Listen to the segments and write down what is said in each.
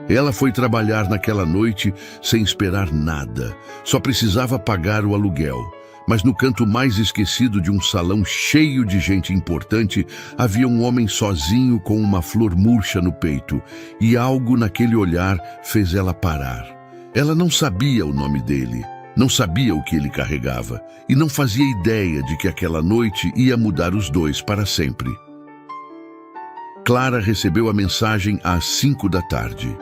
Ela foi trabalhar naquela noite sem esperar nada. Só precisava pagar o aluguel. Mas no canto mais esquecido de um salão cheio de gente importante, havia um homem sozinho com uma flor murcha no peito. E algo naquele olhar fez ela parar. Ela não sabia o nome dele, não sabia o que ele carregava, e não fazia ideia de que aquela noite ia mudar os dois para sempre. Clara recebeu a mensagem às 5 da tarde.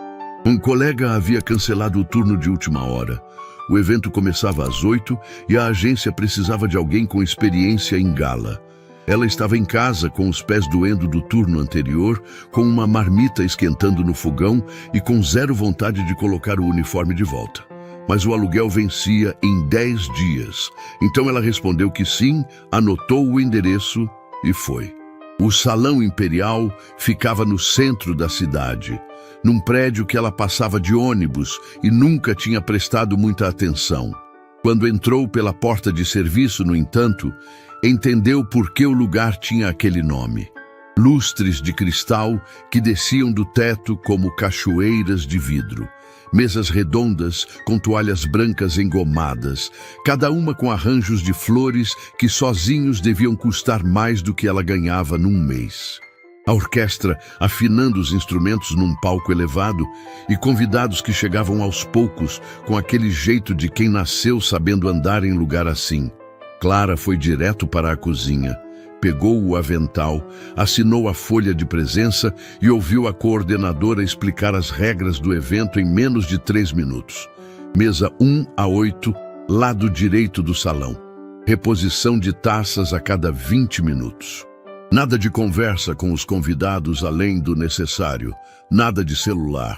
Um colega havia cancelado o turno de última hora. O evento começava às 8 e a agência precisava de alguém com experiência em gala. Ela estava em casa com os pés doendo do turno anterior, com uma marmita esquentando no fogão e com zero vontade de colocar o uniforme de volta. Mas o aluguel vencia em 10 dias. Então ela respondeu que sim, anotou o endereço e foi. O Salão Imperial ficava no centro da cidade, num prédio que ela passava de ônibus e nunca tinha prestado muita atenção. Quando entrou pela porta de serviço, no entanto, entendeu por que o lugar tinha aquele nome. Lustres de cristal que desciam do teto como cachoeiras de vidro. Mesas redondas com toalhas brancas engomadas, cada uma com arranjos de flores que sozinhos deviam custar mais do que ela ganhava num mês. A orquestra afinando os instrumentos num palco elevado e convidados que chegavam aos poucos com aquele jeito de quem nasceu sabendo andar em lugar assim. Clara foi direto para a cozinha. Pegou o avental, assinou a folha de presença e ouviu a coordenadora explicar as regras do evento em menos de 3 minutos. Mesa 1 a 8, lado direito do salão. Reposição de taças a cada 20 minutos. Nada de conversa com os convidados além do necessário. Nada de celular.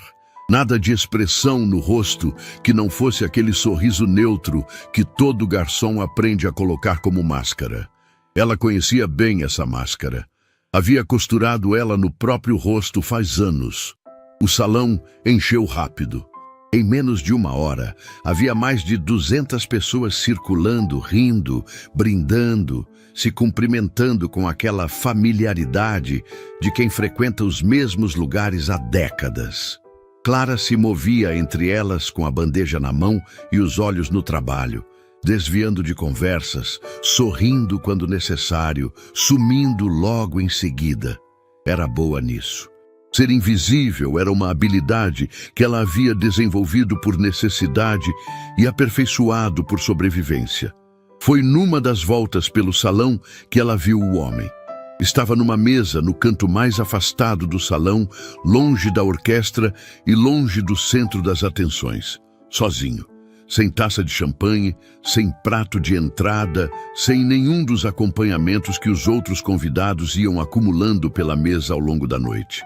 Nada de expressão no rosto que não fosse aquele sorriso neutro que todo garçom aprende a colocar como máscara. Ela conhecia bem essa máscara. Havia costurado ela no próprio rosto faz anos. O salão encheu rápido. Em menos de 1 hora, havia mais de 200 pessoas circulando, rindo, brindando, se cumprimentando com aquela familiaridade de quem frequenta os mesmos lugares há décadas. Clara se movia entre elas com a bandeja na mão e os olhos no trabalho, desviando de conversas, sorrindo quando necessário, sumindo logo em seguida. Era boa nisso. Ser invisível era uma habilidade que ela havia desenvolvido por necessidade e aperfeiçoado por sobrevivência. Foi numa das voltas pelo salão que ela viu o homem. Estava numa mesa no canto mais afastado do salão, longe da orquestra e longe do centro das atenções, sozinho. Sem taça de champanhe, sem prato de entrada, sem nenhum dos acompanhamentos que os outros convidados iam acumulando pela mesa ao longo da noite.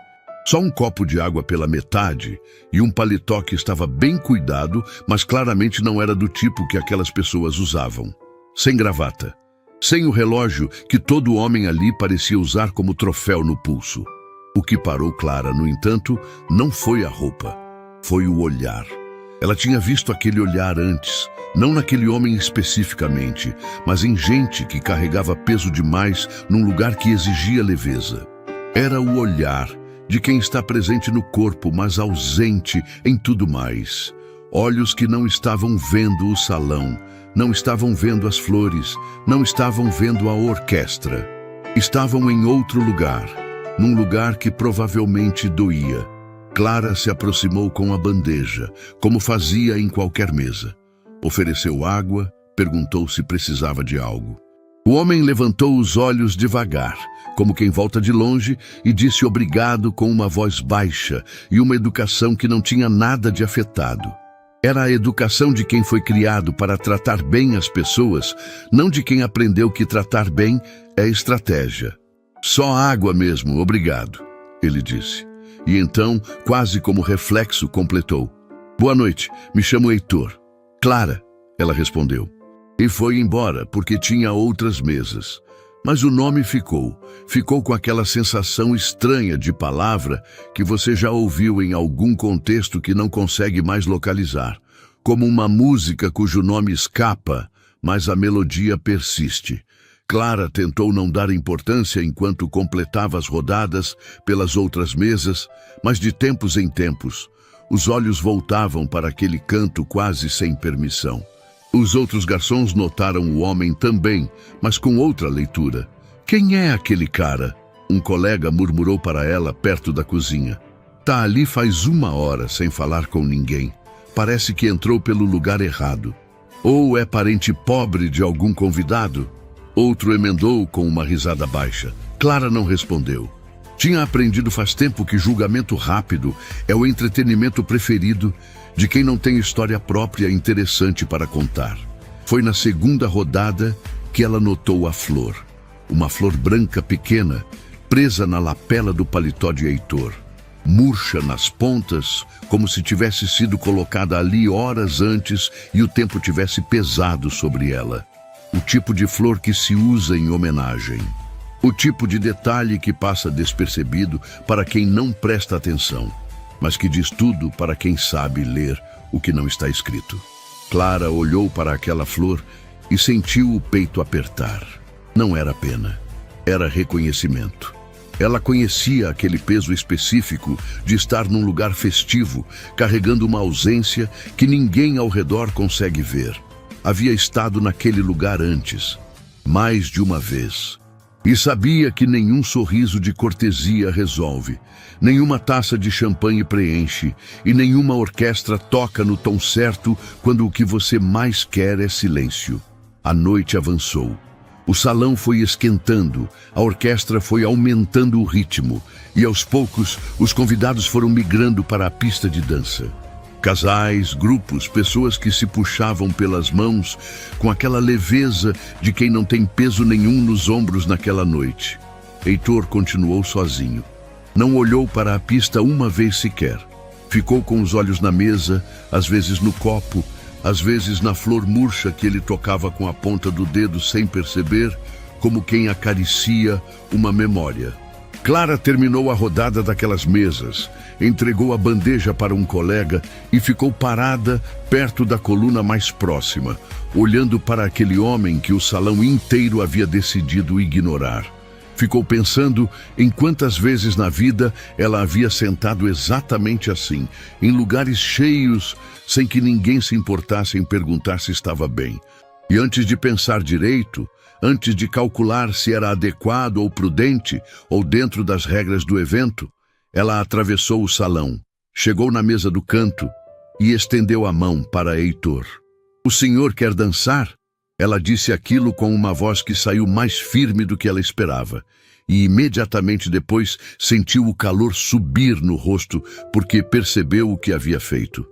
Só um copo de água pela metade e um paletó que estava bem cuidado, mas claramente não era do tipo que aquelas pessoas usavam. Sem gravata. Sem o relógio que todo homem ali parecia usar como troféu no pulso. O que parou Clara, no entanto, não foi a roupa, foi o olhar. Ela tinha visto aquele olhar antes, não naquele homem especificamente, mas em gente que carregava peso demais num lugar que exigia leveza. Era o olhar de quem está presente no corpo, mas ausente em tudo mais. Olhos que não estavam vendo o salão, não estavam vendo as flores, não estavam vendo a orquestra. Estavam em outro lugar, num lugar que provavelmente doía. Clara se aproximou com a bandeja, como fazia em qualquer mesa. Ofereceu água, perguntou se precisava de algo. O homem levantou os olhos devagar, como quem volta de longe, e disse obrigado com uma voz baixa e uma educação que não tinha nada de afetado. Era a educação de quem foi criado para tratar bem as pessoas, não de quem aprendeu que tratar bem é estratégia. Só água mesmo, obrigado, ele disse. E então, quase como reflexo, completou. Boa noite, me chamo Heitor. Clara, ela respondeu. E foi embora, porque tinha outras mesas. Mas o nome ficou com aquela sensação estranha de palavra que você já ouviu em algum contexto que não consegue mais localizar. Como uma música cujo nome escapa, mas a melodia persiste. Clara tentou não dar importância enquanto completava as rodadas pelas outras mesas, mas de tempos em tempos, Os olhos voltavam para aquele canto quase sem permissão. Os outros garçons notaram o homem também, mas com outra leitura. Quem é aquele cara? Um colega murmurou para ela perto da cozinha. Tá ali faz 1 hora sem falar com ninguém. Parece que entrou pelo lugar errado. Ou é parente pobre de algum convidado? Outro emendou com uma risada baixa. Clara não respondeu. Tinha aprendido faz tempo que julgamento rápido é o entretenimento preferido de quem não tem história própria interessante para contar. Foi na segunda rodada que ela notou a flor. Uma flor branca pequena, presa na lapela do paletó de Heitor. Murcha nas pontas, como se tivesse sido colocada ali horas antes e o tempo tivesse pesado sobre ela. O tipo de flor que se usa em homenagem. O tipo de detalhe que passa despercebido para quem não presta atenção, mas que diz tudo para quem sabe ler o que não está escrito. Clara olhou para aquela flor e sentiu o peito apertar. Não era pena, era reconhecimento. Ela conhecia aquele peso específico de estar num lugar festivo, carregando uma ausência que ninguém ao redor consegue ver. Havia estado naquele lugar antes, mais de uma vez. E sabia que nenhum sorriso de cortesia resolve, nenhuma taça de champanhe preenche e nenhuma orquestra toca no tom certo quando o que você mais quer é silêncio. A noite avançou. O salão foi esquentando, a orquestra foi aumentando o ritmo e aos poucos os convidados foram migrando para a pista de dança. Casais, grupos, pessoas que se puxavam pelas mãos com aquela leveza de quem não tem peso nenhum nos ombros naquela noite. Heitor continuou sozinho. Não olhou para a pista uma vez sequer. Ficou com os olhos na mesa, às vezes no copo, às vezes na flor murcha que ele tocava com a ponta do dedo sem perceber, como quem acaricia uma memória. Clara terminou a rodada daquelas mesas, entregou a bandeja para um colega e ficou parada perto da coluna mais próxima, olhando para aquele homem que o salão inteiro havia decidido ignorar. Ficou pensando em quantas vezes na vida ela havia sentado exatamente assim, em lugares cheios, sem que ninguém se importasse em perguntar se estava bem. E antes de pensar direito, antes de calcular se era adequado ou prudente, ou dentro das regras do evento, ela atravessou o salão, chegou na mesa do canto e estendeu a mão para Heitor. "O senhor quer dançar?" Ela disse aquilo com uma voz que saiu mais firme do que ela esperava, e imediatamente depois sentiu o calor subir no rosto porque percebeu o que havia feito.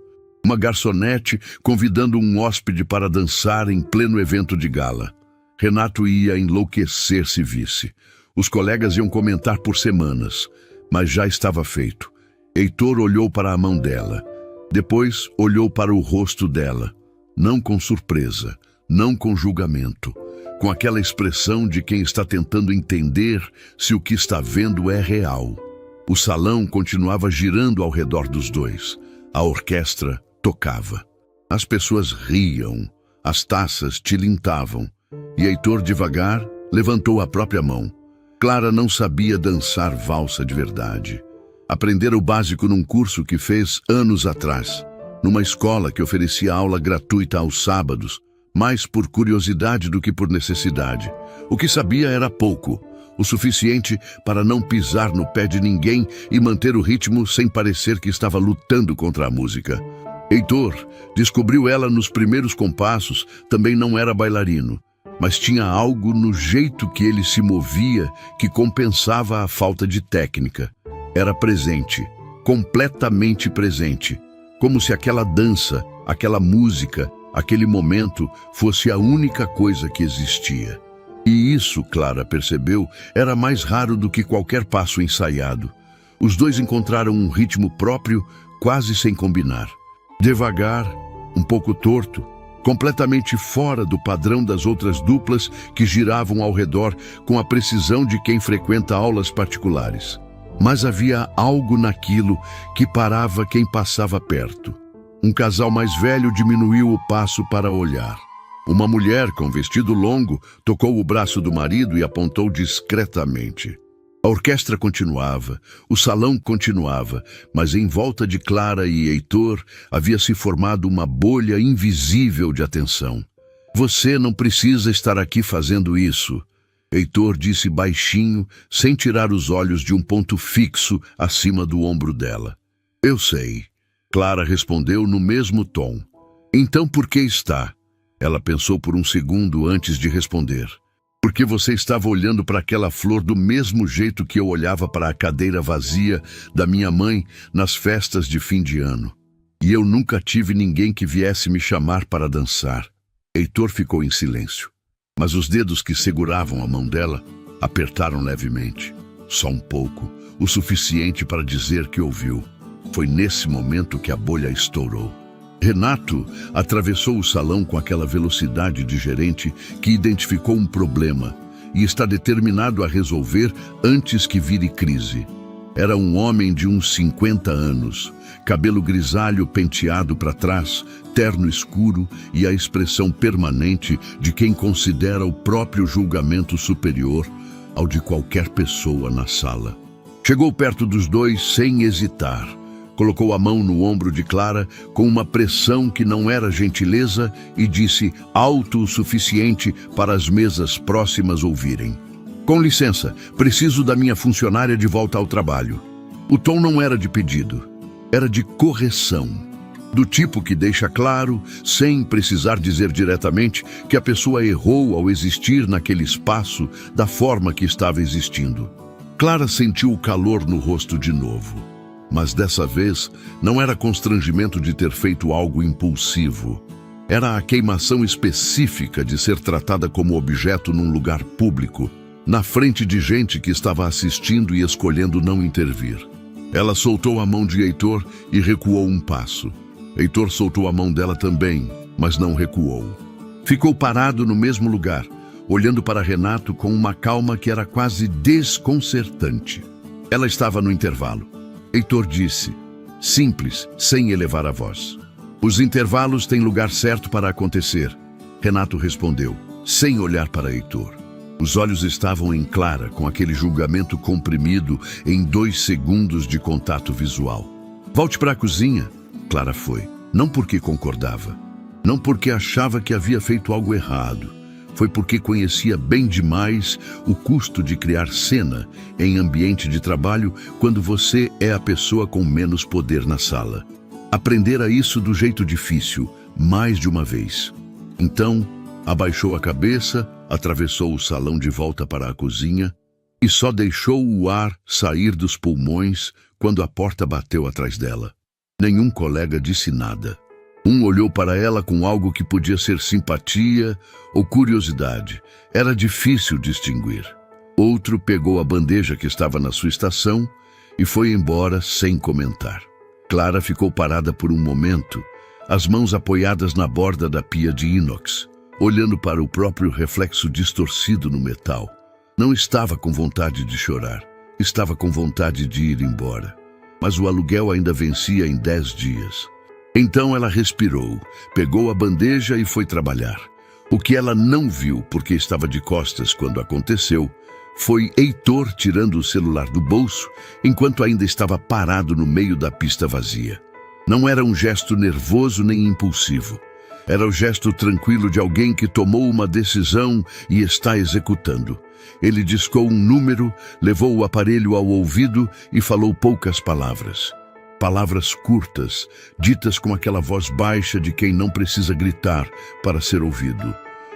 Uma garçonete convidando um hóspede para dançar em pleno evento de gala. Renato ia enlouquecer se visse. Os colegas iam comentar por semanas, mas já estava feito. Heitor olhou para a mão dela. Depois olhou para o rosto dela, não com surpresa, não com julgamento, com aquela expressão de quem está tentando entender se o que está vendo é real. O salão continuava girando ao redor dos dois. A orquestra tocava. As pessoas riam, as taças tilintavam, e Heitor devagar levantou a própria mão. Clara não sabia dançar valsa de verdade. Aprendera o básico num curso que fez anos atrás, numa escola que oferecia aula gratuita aos sábados, mais por curiosidade do que por necessidade. O que sabia era pouco, o suficiente para não pisar no pé de ninguém e manter o ritmo sem parecer que estava lutando contra a música. Heitor descobriu ela nos primeiros compassos, também não era bailarino, mas tinha algo no jeito que ele se movia que compensava a falta de técnica. Era presente, completamente presente, como se aquela dança, aquela música, aquele momento fosse a única coisa que existia. E isso, Clara percebeu, era mais raro do que qualquer passo ensaiado. Os dois encontraram um ritmo próprio, quase sem combinar. Devagar, um pouco torto, completamente fora do padrão das outras duplas que giravam ao redor com a precisão de quem frequenta aulas particulares. Mas havia algo naquilo que parava quem passava perto. Um casal mais velho diminuiu o passo para olhar. Uma mulher com vestido longo tocou o braço do marido e apontou discretamente. A orquestra continuava, o salão continuava, mas em volta de Clara e Heitor havia se formado uma bolha invisível de atenção. Você não precisa estar aqui fazendo isso, Heitor disse baixinho, sem tirar os olhos de um ponto fixo acima do ombro dela. Eu sei, Clara respondeu no mesmo tom. Então por que está? Ela pensou por um segundo antes de responder. Porque você estava olhando para aquela flor do mesmo jeito que eu olhava para a cadeira vazia da minha mãe nas festas de fim de ano. E eu nunca tive ninguém que viesse me chamar para dançar. Heitor ficou em silêncio, mas os dedos que seguravam a mão dela apertaram levemente. Só um pouco, o suficiente para dizer que ouviu. Foi nesse momento que a bolha estourou. Renato atravessou o salão com aquela velocidade de gerente que identificou um problema e está determinado a resolver antes que vire crise. Era um homem de uns 50 anos, cabelo grisalho penteado para trás, terno escuro e a expressão permanente de quem considera o próprio julgamento superior ao de qualquer pessoa na sala. Chegou perto dos dois sem hesitar. Colocou a mão no ombro de Clara com uma pressão que não era gentileza e disse alto o suficiente para as mesas próximas ouvirem. Com licença, preciso da minha funcionária de volta ao trabalho. O tom não era de pedido, era de correção. Do tipo que deixa claro, sem precisar dizer diretamente, que a pessoa errou ao existir naquele espaço da forma que estava existindo. Clara sentiu o calor no rosto de novo. Mas dessa vez não era constrangimento de ter feito algo impulsivo. Era a queimação específica de ser tratada como objeto num lugar público, na frente de gente que estava assistindo e escolhendo não intervir. Ela soltou a mão de Heitor e recuou um passo. Heitor soltou a mão dela também, mas não recuou. Ficou parado no mesmo lugar, olhando para Renato com uma calma que era quase desconcertante. Ela estava no intervalo. Heitor disse, simples, sem elevar a voz. Os intervalos têm lugar certo para acontecer. Renato respondeu, sem olhar para Heitor. Os olhos estavam em Clara, com aquele julgamento comprimido em 2 segundos de contato visual. Volte para a cozinha. Clara foi. Não porque concordava. Não porque achava que havia feito algo errado. Foi porque conhecia bem demais o custo de criar cena em ambiente de trabalho quando você é a pessoa com menos poder na sala. Aprendera isso do jeito difícil, mais de uma vez. Então, abaixou a cabeça, atravessou o salão de volta para a cozinha e só deixou o ar sair dos pulmões quando a porta bateu atrás dela. Nenhum colega disse nada. Um olhou para ela com algo que podia ser simpatia ou curiosidade. Era difícil distinguir. Outro pegou a bandeja que estava na sua estação e foi embora sem comentar. Clara ficou parada por um momento, as mãos apoiadas na borda da pia de inox, olhando para o próprio reflexo distorcido no metal. Não estava com vontade de chorar, estava com vontade de ir embora. Mas o aluguel ainda vencia em 10 dias. Então ela respirou, pegou a bandeja e foi trabalhar. O que ela não viu, porque estava de costas quando aconteceu, foi Heitor tirando o celular do bolso, enquanto ainda estava parado no meio da pista vazia. Não era um gesto nervoso nem impulsivo. Era o gesto tranquilo de alguém que tomou uma decisão e está executando. Ele discou um número, levou o aparelho ao ouvido e falou poucas palavras. Palavras curtas, ditas com aquela voz baixa de quem não precisa gritar para ser ouvido.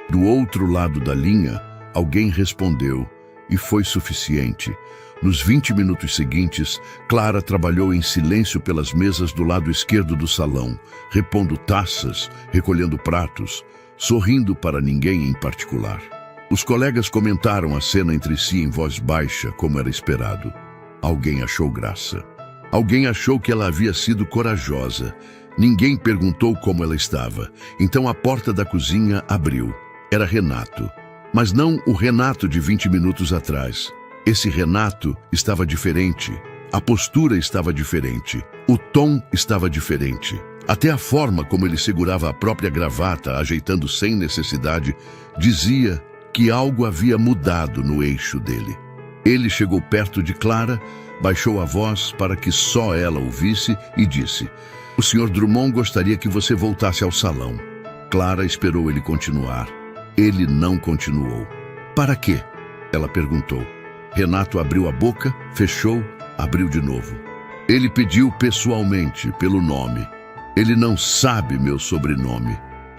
Do outro lado da linha, alguém respondeu, e foi suficiente. Nos 20 minutos seguintes, Clara trabalhou em silêncio pelas mesas do lado esquerdo do salão, repondo taças, recolhendo pratos, sorrindo para ninguém em particular. Os colegas comentaram a cena entre si em voz baixa, como era esperado. Alguém achou graça. Alguém achou que ela havia sido corajosa. Ninguém perguntou como ela estava. Então a porta da cozinha abriu. Era Renato. Mas não o Renato de 20 minutos atrás. Esse Renato estava diferente. A postura estava diferente. O tom estava diferente. Até a forma como ele segurava a própria gravata, ajeitando sem necessidade, dizia que algo havia mudado no eixo dele. Ele chegou perto de Clara, baixou a voz para que só ela ouvisse e disse: "O Sr. Drummond gostaria que você voltasse ao salão." Clara esperou ele continuar. Ele não continuou. "Para quê?" ela perguntou. Renato abriu a boca, fechou, abriu de novo. "Ele pediu pessoalmente, pelo nome. Ele não sabe meu sobrenome,"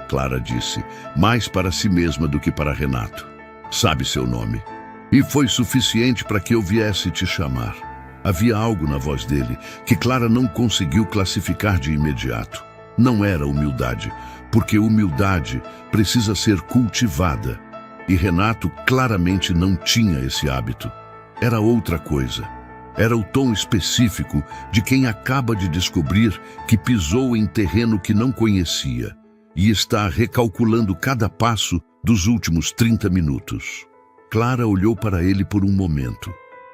Clara disse, mais para si mesma do que para Renato. "Sabe seu nome. E foi suficiente para que eu viesse te chamar." Havia algo na voz dele que Clara não conseguiu classificar de imediato. Não era humildade, porque humildade precisa ser cultivada. E Renato claramente não tinha esse hábito. Era outra coisa. Era o tom específico de quem acaba de descobrir que pisou em terreno que não conhecia e está recalculando cada passo dos últimos 30 minutos. Clara olhou para ele por um momento.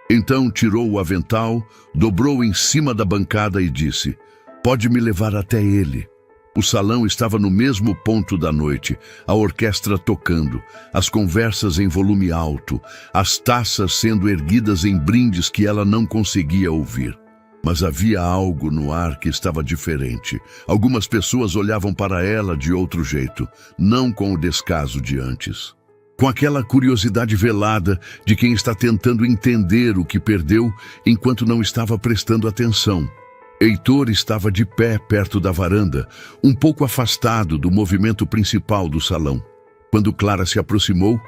Então tirou o avental, dobrou em cima da bancada e disse: "Pode me levar até ele." O salão estava no mesmo ponto da noite, a orquestra tocando, as conversas em volume alto, as taças sendo erguidas em brindes que ela não conseguia ouvir. Mas havia algo no ar que estava diferente. Algumas pessoas olhavam para ela de outro jeito, não com o descaso de antes. Com aquela curiosidade velada de quem está tentando entender o que perdeu enquanto não estava prestando atenção. Heitor estava de pé perto da varanda, um pouco afastado do movimento principal do salão. Quando Clara se aproximou,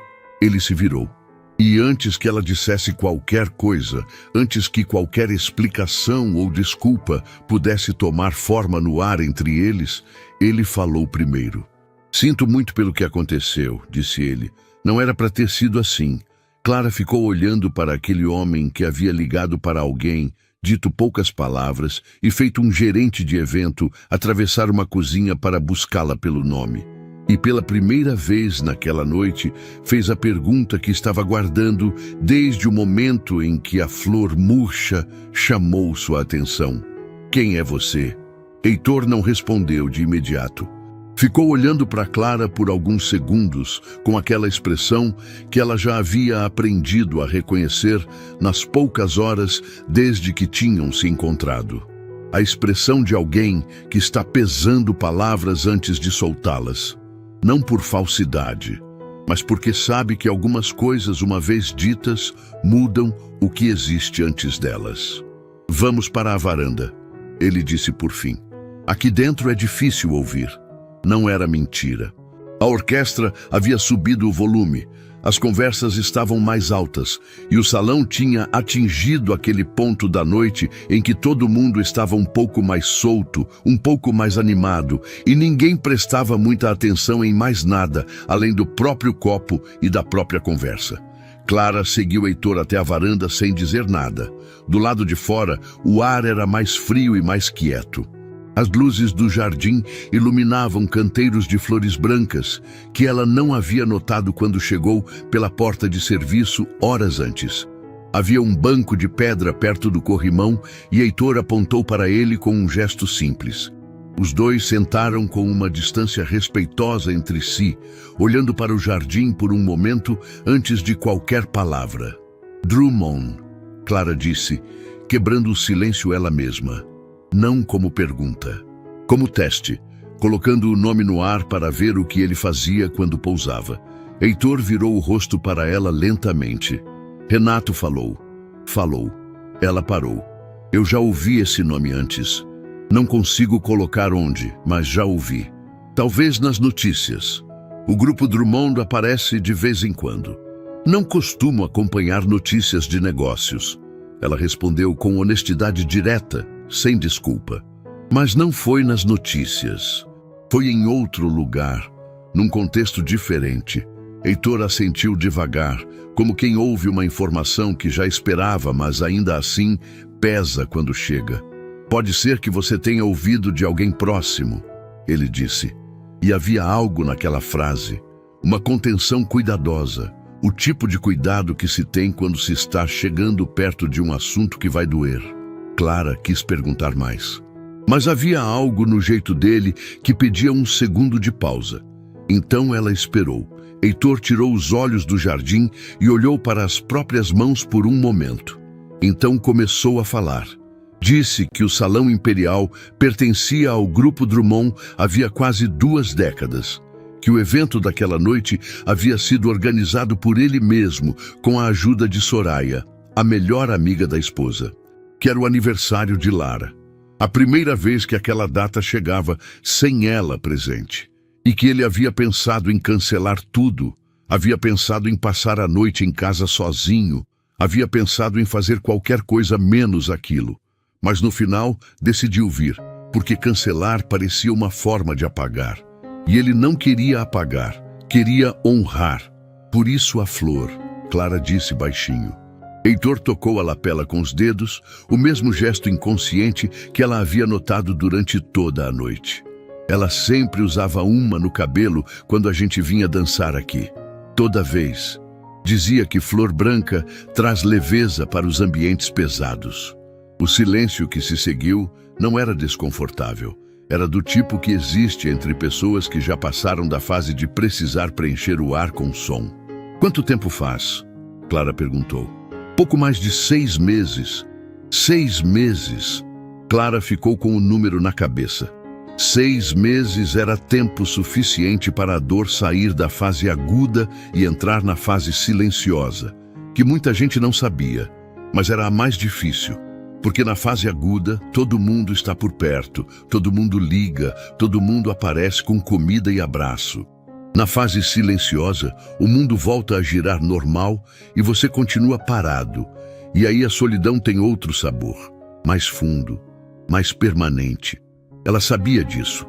ele se virou. E antes que ela dissesse qualquer coisa, antes que qualquer explicação ou desculpa pudesse tomar forma no ar entre eles, ele falou primeiro. "Sinto muito pelo que aconteceu," disse ele. "Não era para ter sido assim." Clara ficou olhando para aquele homem que havia ligado para alguém, dito poucas palavras e feito um gerente de evento atravessar uma cozinha para buscá-la pelo nome. E pela primeira vez naquela noite, fez a pergunta que estava guardando desde o momento em que a flor murcha chamou sua atenção. "Quem é você?" Heitor não respondeu de imediato. Ficou olhando para Clara por alguns segundos, com aquela expressão que ela já havia aprendido a reconhecer nas poucas horas desde que tinham se encontrado. A expressão de alguém que está pesando palavras antes de soltá-las. Não por falsidade, mas porque sabe que algumas coisas, uma vez ditas, mudam o que existe antes delas. "Vamos para a varanda," ele disse por fim. "Aqui dentro é difícil ouvir." Não era mentira. A orquestra havia subido o volume, as conversas estavam mais altas e o salão tinha atingido aquele ponto da noite em que todo mundo estava um pouco mais solto, um pouco mais animado e ninguém prestava muita atenção em mais nada além do próprio copo e da própria conversa. Clara seguiu Heitor até a varanda sem dizer nada. Do lado de fora, o ar era mais frio e mais quieto. As luzes do jardim iluminavam canteiros de flores brancas que ela não havia notado quando chegou pela porta de serviço horas antes. Havia um banco de pedra perto do corrimão e Heitor apontou para ele com um gesto simples. Os dois sentaram com uma distância respeitosa entre si, olhando para o jardim por um momento antes de qualquer palavra. "Drummond," Clara disse, quebrando o silêncio ela mesma. Não como pergunta, como teste, colocando o nome no ar para ver o que ele fazia quando pousava. Heitor virou o rosto para ela lentamente. Renato falou. Ela parou. "Eu já ouvi esse nome antes. Não consigo colocar onde, mas já ouvi. Talvez nas notícias. O grupo Drummond aparece de vez em quando. Não costumo acompanhar notícias de negócios." Ela respondeu com honestidade direta, sem desculpa. Mas não foi nas notícias. Foi em outro lugar, num contexto diferente. Heitor assentiu devagar, como quem ouve uma informação que já esperava, mas ainda assim pesa quando chega. "Pode ser que você tenha ouvido de alguém próximo," ele disse. E havia algo naquela frase, uma contenção cuidadosa, o tipo de cuidado que se tem quando se está chegando perto de um assunto que vai doer. Clara quis perguntar mais. Mas havia algo no jeito dele que pedia um segundo de pausa. Então ela esperou. Heitor tirou os olhos do jardim e olhou para as próprias mãos por um momento. Então começou a falar. Disse que o Salão Imperial pertencia ao Grupo Drummond havia quase 2 décadas. Que o evento daquela noite havia sido organizado por ele mesmo, com a ajuda de Soraya, a melhor amiga da esposa. Que era o aniversário de Lara. A primeira vez que aquela data chegava sem ela presente. E que ele havia pensado em cancelar tudo. Havia pensado em passar a noite em casa sozinho. Havia pensado em fazer qualquer coisa menos aquilo. Mas no final decidiu vir, porque cancelar parecia uma forma de apagar. E ele não queria apagar, queria honrar. Por isso a flor, Clara disse baixinho. Heitor tocou a lapela com os dedos, o mesmo gesto inconsciente que ela havia notado durante toda a noite. Ela sempre usava uma no cabelo quando a gente vinha dançar aqui. Toda vez. Dizia que flor branca traz leveza para os ambientes pesados. O silêncio que se seguiu não era desconfortável. Era do tipo que existe entre pessoas que já passaram da fase de precisar preencher o ar com som. Quanto tempo faz? Clara perguntou. Pouco mais de 6 meses. 6 meses. Clara ficou com o número na cabeça. 6 meses era tempo suficiente para a dor sair da fase aguda e entrar na fase silenciosa, que muita gente não sabia, mas era a mais difícil. Porque na fase aguda, todo mundo está por perto, todo mundo liga, todo mundo aparece com comida e abraço. Na fase silenciosa, o mundo volta a girar normal e você continua parado. E aí a solidão tem outro sabor, mais fundo, mais permanente. Ela sabia disso.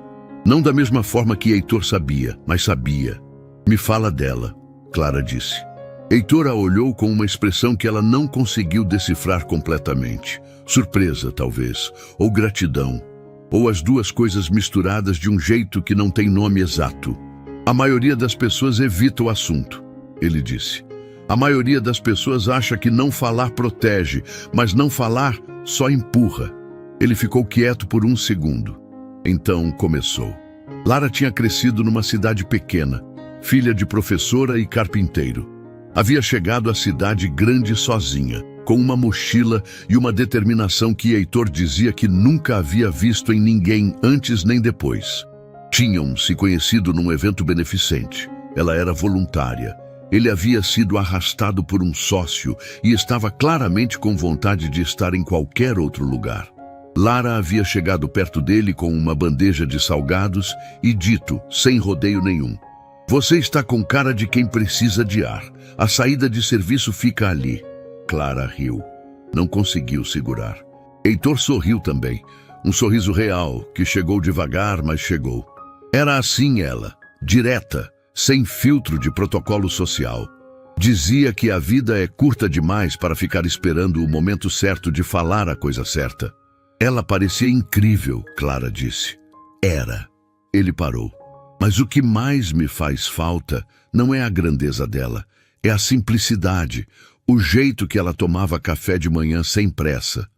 Não da mesma forma que Heitor sabia, mas sabia. Me fala dela, Clara disse. Heitor a olhou com uma expressão que ela não conseguiu decifrar completamente. Surpresa, talvez, ou gratidão, ou as duas coisas misturadas de um jeito que não tem nome exato. A maioria das pessoas evita o assunto, ele disse. A maioria das pessoas acha que não falar protege, mas não falar só empurra. Ele ficou quieto por um segundo. Então começou. Lara tinha crescido numa cidade pequena, filha de professora e carpinteiro. Havia chegado à cidade grande sozinha, com uma mochila e uma determinação que Heitor dizia que nunca havia visto em ninguém antes nem depois. Tinham se conhecido num evento beneficente. Ela era voluntária. Ele havia sido arrastado por um sócio e estava claramente com vontade de estar em qualquer outro lugar. Lara havia chegado perto dele com uma bandeja de salgados e dito, sem rodeio nenhum: "Você está com cara de quem precisa de ar. A saída de serviço fica ali." Clara riu. Não conseguiu segurar. Heitor sorriu também. Um sorriso real, que chegou devagar, mas chegou. Era assim ela, direta, sem filtro de protocolo social. Dizia que a vida é curta demais para ficar esperando o momento certo de falar a coisa certa. Ela parecia incrível, Clara disse. Era. Ele parou. Mas o que mais me faz falta não é a grandeza dela, é a simplicidade, o jeito que ela tomava café de manhã sem pressa,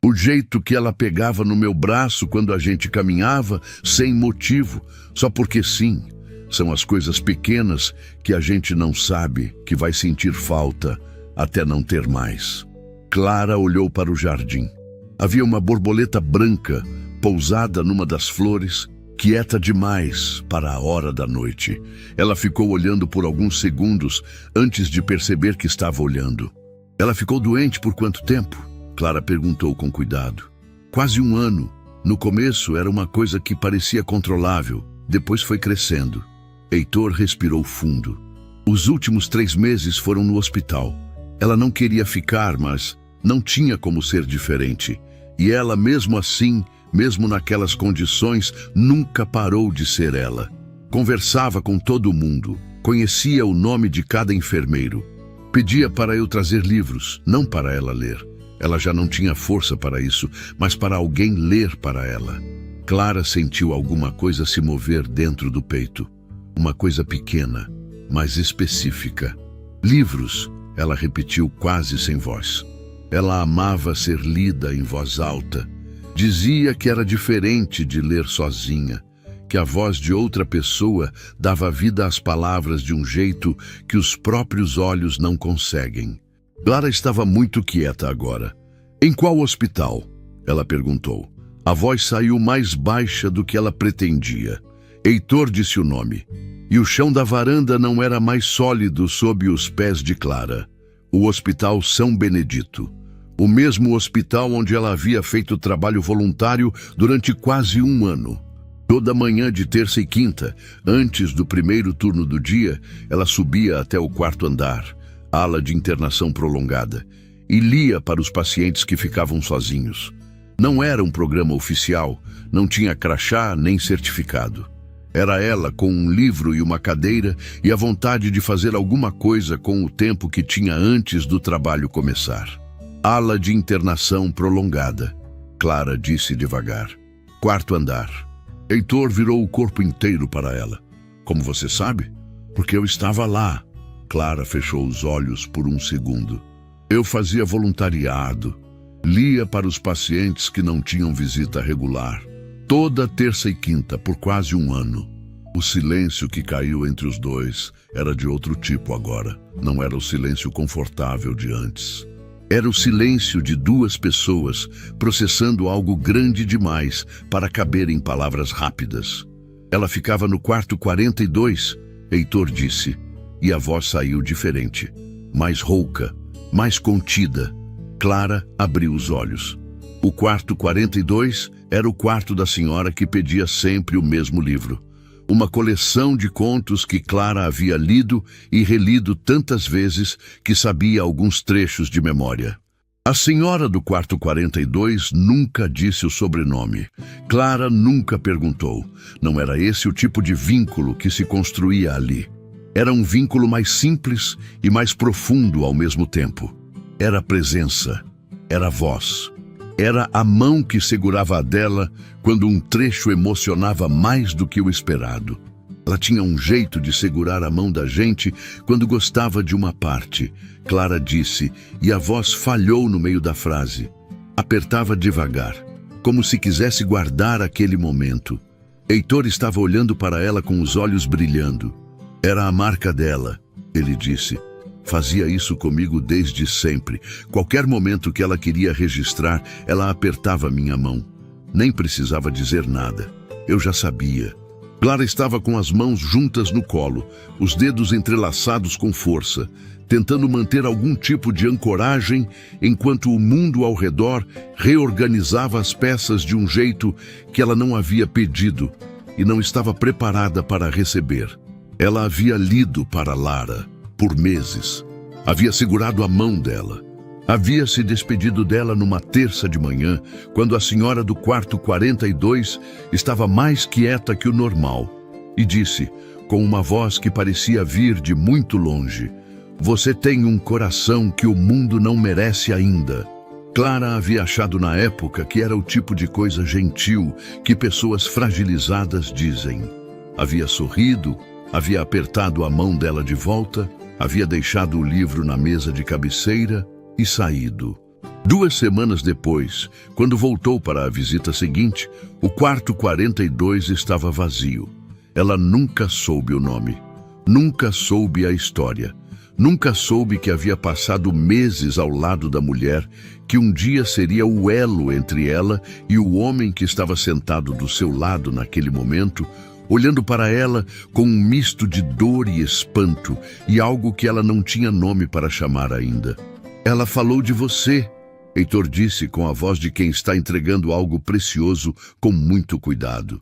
o jeito que ela pegava no meu braço quando a gente caminhava sem motivo, só porque sim. São as coisas pequenas que a gente não sabe que vai sentir falta até não ter mais. Clara olhou para o jardim. Havia uma borboleta branca pousada numa das flores, quieta demais para a hora da noite. Ela ficou olhando por alguns segundos antes de perceber que estava olhando. Ela ficou doente por quanto tempo? Clara perguntou com cuidado. Quase 1 ano. No começo era uma coisa que parecia controlável, depois foi crescendo. Heitor respirou fundo. Os últimos 3 meses foram no hospital. Ela não queria ficar, mas não tinha como ser diferente. E ela, mesmo assim, mesmo naquelas condições, nunca parou de ser ela. Conversava com todo mundo, conhecia o nome de cada enfermeiro. Pedia para eu trazer livros, não para ela ler. Ela já não tinha força para isso, mas para alguém ler para ela. Clara sentiu alguma coisa se mover dentro do peito. Uma coisa pequena, mas específica. Livros, ela repetiu quase sem voz. Ela amava ser lida em voz alta. Dizia que era diferente de ler sozinha, que a voz de outra pessoa dava vida às palavras de um jeito que os próprios olhos não conseguem. Clara estava muito quieta agora. "Em qual hospital?" ela perguntou. A voz saiu mais baixa do que ela pretendia. Heitor disse o nome. E o chão da varanda não era mais sólido sob os pés de Clara. O Hospital São Benedito. O mesmo hospital onde ela havia feito trabalho voluntário durante quase um ano. Toda manhã de terça e quinta, antes do primeiro turno do dia, ela subia até o quarto andar, ala de internação prolongada, e lia para os pacientes que ficavam sozinhos. Não era um programa oficial, não tinha crachá nem certificado. Era ela com um livro e uma cadeira e a vontade de fazer alguma coisa com o tempo que tinha antes do trabalho começar. Ala de internação prolongada, Clara disse devagar. Quarto andar. Heitor virou o corpo inteiro para ela. Como você sabe? Porque eu estava lá. Clara fechou os olhos por um segundo. Eu fazia voluntariado. Lia para os pacientes que não tinham visita regular. Toda terça e quinta, por quase um ano. O silêncio que caiu entre os dois era de outro tipo agora. Não era o silêncio confortável de antes. Era o silêncio de duas pessoas processando algo grande demais para caber em palavras rápidas. Ela ficava no quarto 42, Heitor disse, e a voz saiu diferente, mais rouca, mais contida. Clara abriu os olhos. O quarto 42 era o quarto da senhora que pedia sempre o mesmo livro. Uma coleção de contos que Clara havia lido e relido tantas vezes que sabia alguns trechos de memória. A senhora do quarto 42 nunca disse o sobrenome. Clara nunca perguntou. Não era esse o tipo de vínculo que se construía ali. Era um vínculo mais simples e mais profundo ao mesmo tempo. Era a presença, era a voz. Era a mão que segurava a dela quando um trecho emocionava mais do que o esperado. Ela tinha um jeito de segurar a mão da gente quando gostava de uma parte, Clara disse, e a voz falhou no meio da frase. Apertava devagar, como se quisesse guardar aquele momento. Heitor estava olhando para ela com os olhos brilhando. Era a marca dela, ele disse. Fazia isso comigo desde sempre. Qualquer momento que ela queria registrar, ela apertava minha mão. Nem precisava dizer nada. Eu já sabia. Clara estava com as mãos juntas no colo, os dedos entrelaçados com força, tentando manter algum tipo de ancoragem enquanto o mundo ao redor reorganizava as peças de um jeito que ela não havia pedido e não estava preparada para receber. Ela havia lido para Lara por meses. Havia segurado a mão dela. Havia se despedido dela numa terça de manhã, quando a senhora do quarto 42 estava mais quieta que o normal, e disse, com uma voz que parecia vir de muito longe, "Você tem um coração que o mundo não merece ainda." Clara havia achado na época que era o tipo de coisa gentil que pessoas fragilizadas dizem. Havia sorrido, havia apertado a mão dela de volta, havia deixado o livro na mesa de cabeceira e saído. 2 semanas depois, quando voltou para a visita seguinte, o quarto 42 estava vazio. Ela nunca soube o nome, nunca soube a história, nunca soube que havia passado meses ao lado da mulher, que um dia seria o elo entre ela e o homem que estava sentado do seu lado naquele momento, olhando para ela com um misto de dor e espanto e algo que ela não tinha nome para chamar ainda. "Ela falou de você", Heitor disse com a voz de quem está entregando algo precioso com muito cuidado.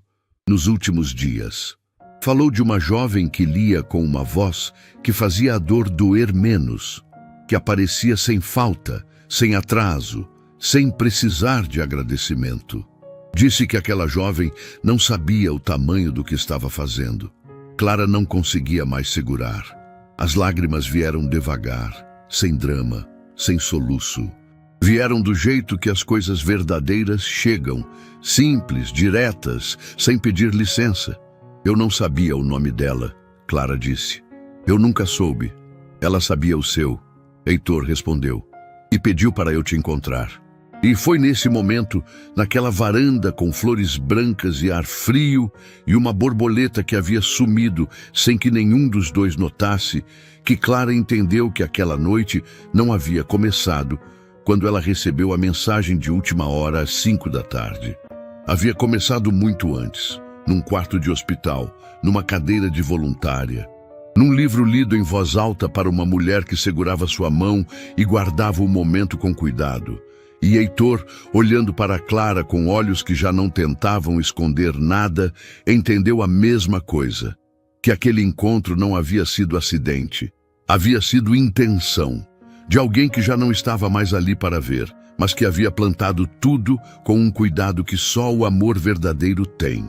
"Nos últimos dias. Falou de uma jovem que lia com uma voz que fazia a dor doer menos, que aparecia sem falta, sem atraso, sem precisar de agradecimento. Disse que aquela jovem não sabia o tamanho do que estava fazendo. Clara não conseguia mais segurar. As lágrimas vieram devagar, sem drama, sem soluço. Vieram do jeito que as coisas verdadeiras chegam, simples, diretas, sem pedir licença. Eu não sabia o nome dela, Clara disse. Eu nunca soube. Ela sabia o seu, Heitor respondeu, e pediu para eu te encontrar. E foi nesse momento, naquela varanda com flores brancas e ar frio e uma borboleta que havia sumido sem que nenhum dos dois notasse, que Clara entendeu que aquela noite não havia começado, quando ela recebeu a mensagem de última hora às 5 da tarde. Havia começado muito antes, num quarto de hospital, numa cadeira de voluntária, num livro lido em voz alta para uma mulher que segurava sua mão e guardava o momento com cuidado. E Heitor, olhando para Clara com olhos que já não tentavam esconder nada, entendeu a mesma coisa, que aquele encontro não havia sido acidente, havia sido intenção, de alguém que já não estava mais ali para ver, mas que havia plantado tudo com um cuidado que só o amor verdadeiro tem.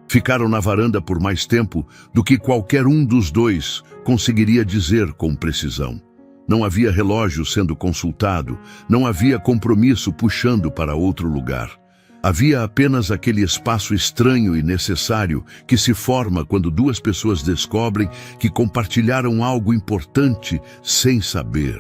Ficaram na varanda por mais tempo do que qualquer um dos dois conseguiria dizer com precisão. Não havia relógio sendo consultado, não havia compromisso puxando para outro lugar. Havia apenas aquele espaço estranho e necessário que se forma quando duas pessoas descobrem que compartilharam algo importante sem saber.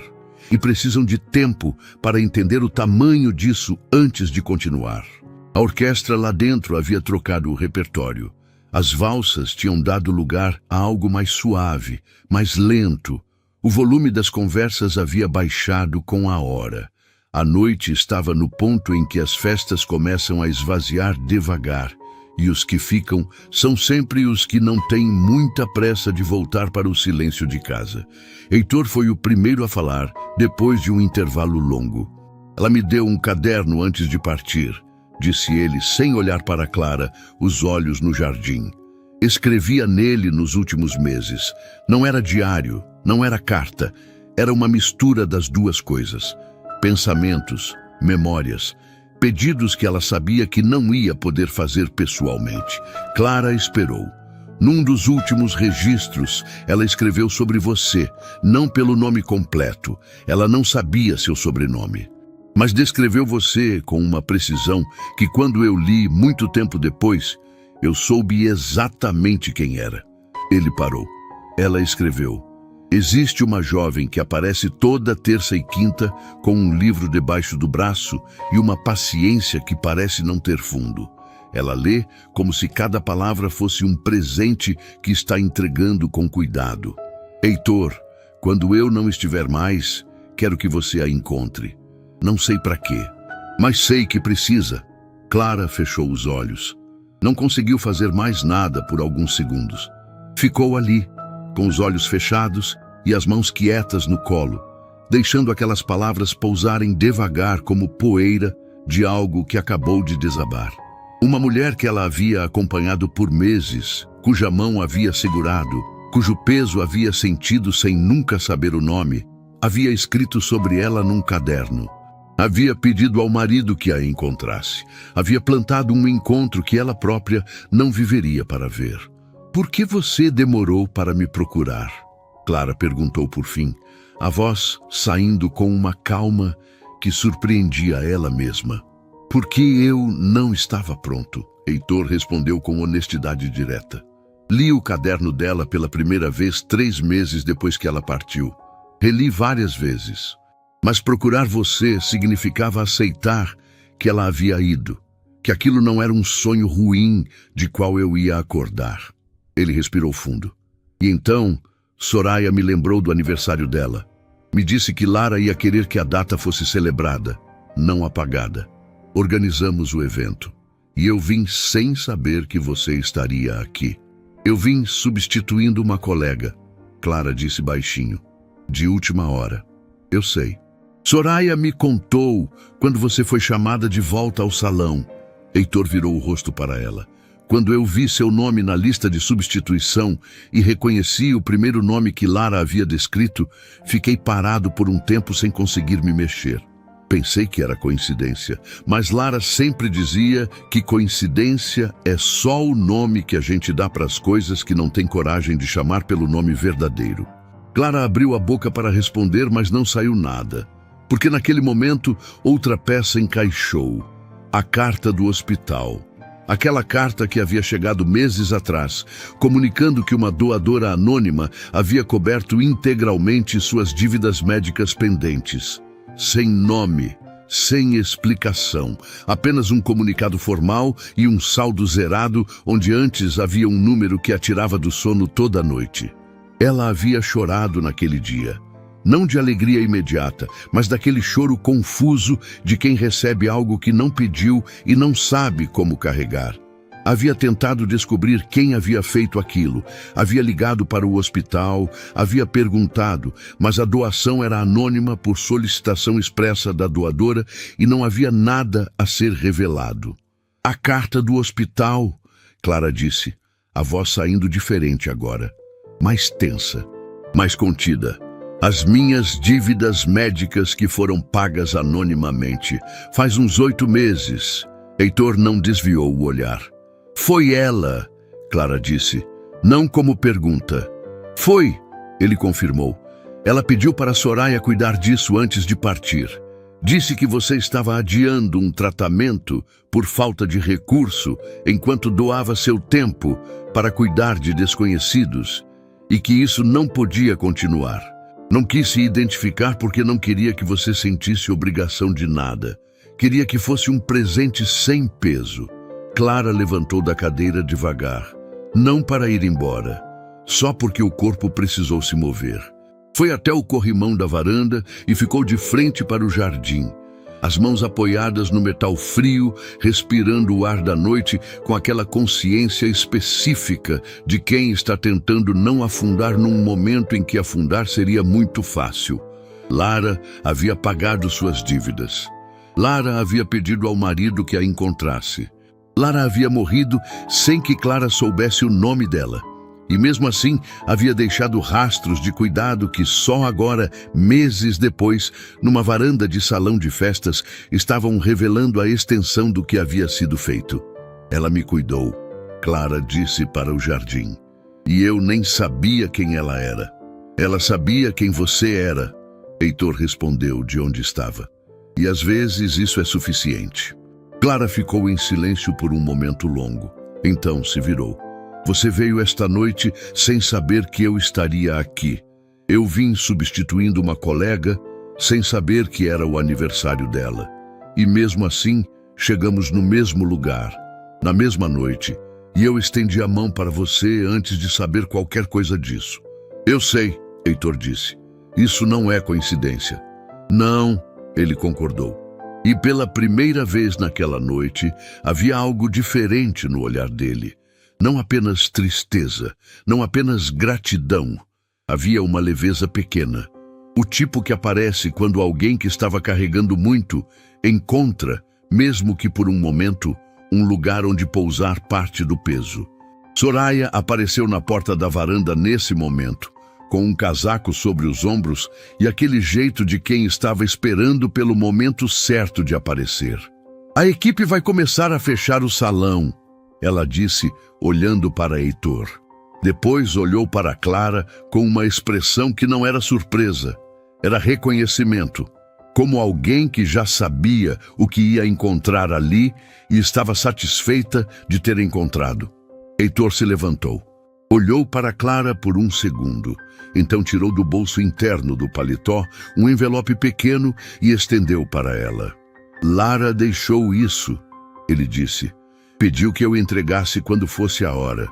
E precisam de tempo para entender o tamanho disso antes de continuar. A orquestra lá dentro havia trocado o repertório. As valsas tinham dado lugar a algo mais suave, mais lento. O volume das conversas havia baixado com a hora. A noite estava no ponto em que as festas começam a esvaziar devagar, e os que ficam são sempre os que não têm muita pressa de voltar para o silêncio de casa. Heitor foi o primeiro a falar, depois de um intervalo longo. Ela me deu um caderno antes de partir, disse ele, sem olhar para Clara, os olhos no jardim. Escrevia nele nos últimos meses. Não era diário, não era carta, era uma mistura das duas coisas. Pensamentos, memórias, pedidos que ela sabia que não ia poder fazer pessoalmente. Clara esperou. Num dos últimos registros, ela escreveu sobre você, não pelo nome completo. Ela não sabia seu sobrenome. Mas descreveu você com uma precisão que, quando eu li muito tempo depois, eu soube exatamente quem era. Ele parou. Ela escreveu: existe uma jovem que aparece toda terça e quinta com um livro debaixo do braço e uma paciência que parece não ter fundo. Ela lê como se cada palavra fosse um presente que está entregando com cuidado. Heitor, quando eu não estiver mais, quero que você a encontre. Não sei para quê, mas sei que precisa. Clara fechou os olhos. Não conseguiu fazer mais nada por alguns segundos. Ficou ali, com os olhos fechados e as mãos quietas no colo, deixando aquelas palavras pousarem devagar como poeira de algo que acabou de desabar. Uma mulher que ela havia acompanhado por meses, cuja mão havia segurado, cujo peso havia sentido sem nunca saber o nome, havia escrito sobre ela num caderno. Havia pedido ao marido que a encontrasse. Havia plantado um encontro que ela própria não viveria para ver. Por que você demorou para me procurar? Clara perguntou por fim, a voz saindo com uma calma que surpreendia ela mesma. Porque eu não estava pronto, Heitor respondeu com honestidade direta. Li o caderno dela pela primeira vez 3 meses depois que ela partiu. Reli várias vezes. Mas procurar você significava aceitar que ela havia ido, que aquilo não era um sonho ruim de qual eu ia acordar. Ele respirou fundo. E então, Soraya me lembrou do aniversário dela. Me disse que Lara ia querer que a data fosse celebrada, não apagada. Organizamos o evento. E eu vim sem saber que você estaria aqui. Eu vim substituindo uma colega, Clara disse baixinho. De última hora. Eu sei. Soraya me contou quando você foi chamada de volta ao salão. Heitor virou o rosto para ela. Quando eu vi seu nome na lista de substituição e reconheci o primeiro nome que Lara havia descrito, fiquei parado por um tempo sem conseguir me mexer. Pensei que era coincidência, mas Lara sempre dizia que coincidência é só o nome que a gente dá para as coisas que não tem coragem de chamar pelo nome verdadeiro. Clara abriu a boca para responder, mas não saiu nada. Porque naquele momento, outra peça encaixou. A carta do hospital. Aquela carta que havia chegado meses atrás, comunicando que uma doadora anônima havia coberto integralmente suas dívidas médicas pendentes. Sem nome, sem explicação, apenas um comunicado formal e um saldo zerado onde antes havia um número que a tirava do sono toda a noite. Ela havia chorado naquele dia. Não de alegria imediata, mas daquele choro confuso de quem recebe algo que não pediu e não sabe como carregar. Havia tentado descobrir quem havia feito aquilo, havia ligado para o hospital, havia perguntado, mas a doação era anônima por solicitação expressa da doadora e não havia nada a ser revelado. A carta do hospital, Clara disse, a voz saindo diferente agora, mais tensa, mais contida. As minhas dívidas médicas que foram pagas anonimamente. Faz uns 8 meses. Heitor não desviou o olhar. Foi ela, Clara disse, não como pergunta. Foi, ele confirmou. Ela pediu para Soraya cuidar disso antes de partir. Disse que você estava adiando um tratamento por falta de recurso enquanto doava seu tempo para cuidar de desconhecidos e que isso não podia continuar. Não quis se identificar porque não queria que você sentisse obrigação de nada. Queria que fosse um presente sem peso. Clara levantou da cadeira devagar, não para ir embora, só porque o corpo precisou se mover. Foi até o corrimão da varanda e ficou de frente para o jardim, as mãos apoiadas no metal frio, respirando o ar da noite com aquela consciência específica de quem está tentando não afundar num momento em que afundar seria muito fácil. Lara havia pagado suas dívidas. Lara havia pedido ao marido que a encontrasse. Lara havia morrido sem que Clara soubesse o nome dela. E mesmo assim, havia deixado rastros de cuidado que só agora, meses depois, numa varanda de salão de festas, estavam revelando a extensão do que havia sido feito. Ela me cuidou, Clara disse para o jardim. E eu nem sabia quem ela era. Ela sabia quem você era, Heitor respondeu de onde estava. E às vezes isso é suficiente. Clara ficou em silêncio por um momento longo. Então se virou. Você veio esta noite sem saber que eu estaria aqui. Eu vim substituindo uma colega sem saber que era o aniversário dela. E mesmo assim, chegamos no mesmo lugar, na mesma noite, e eu estendi a mão para você antes de saber qualquer coisa disso. Eu sei, Heitor disse. Isso não é coincidência. Não, ele concordou. E pela primeira vez naquela noite, havia algo diferente no olhar dele. Não apenas tristeza, não apenas gratidão. Havia uma leveza pequena. O tipo que aparece quando alguém que estava carregando muito encontra, mesmo que por um momento, um lugar onde pousar parte do peso. Soraya apareceu na porta da varanda nesse momento, com um casaco sobre os ombros e aquele jeito de quem estava esperando pelo momento certo de aparecer. A equipe vai começar a fechar o salão, ela disse, olhando para Heitor. Depois olhou para Clara com uma expressão que não era surpresa, era reconhecimento, como alguém que já sabia o que ia encontrar ali e estava satisfeita de ter encontrado. Heitor se levantou, olhou para Clara por um segundo, então tirou do bolso interno do paletó um envelope pequeno e estendeu para ela. Lara deixou isso, ele disse. Pediu que eu entregasse quando fosse a hora.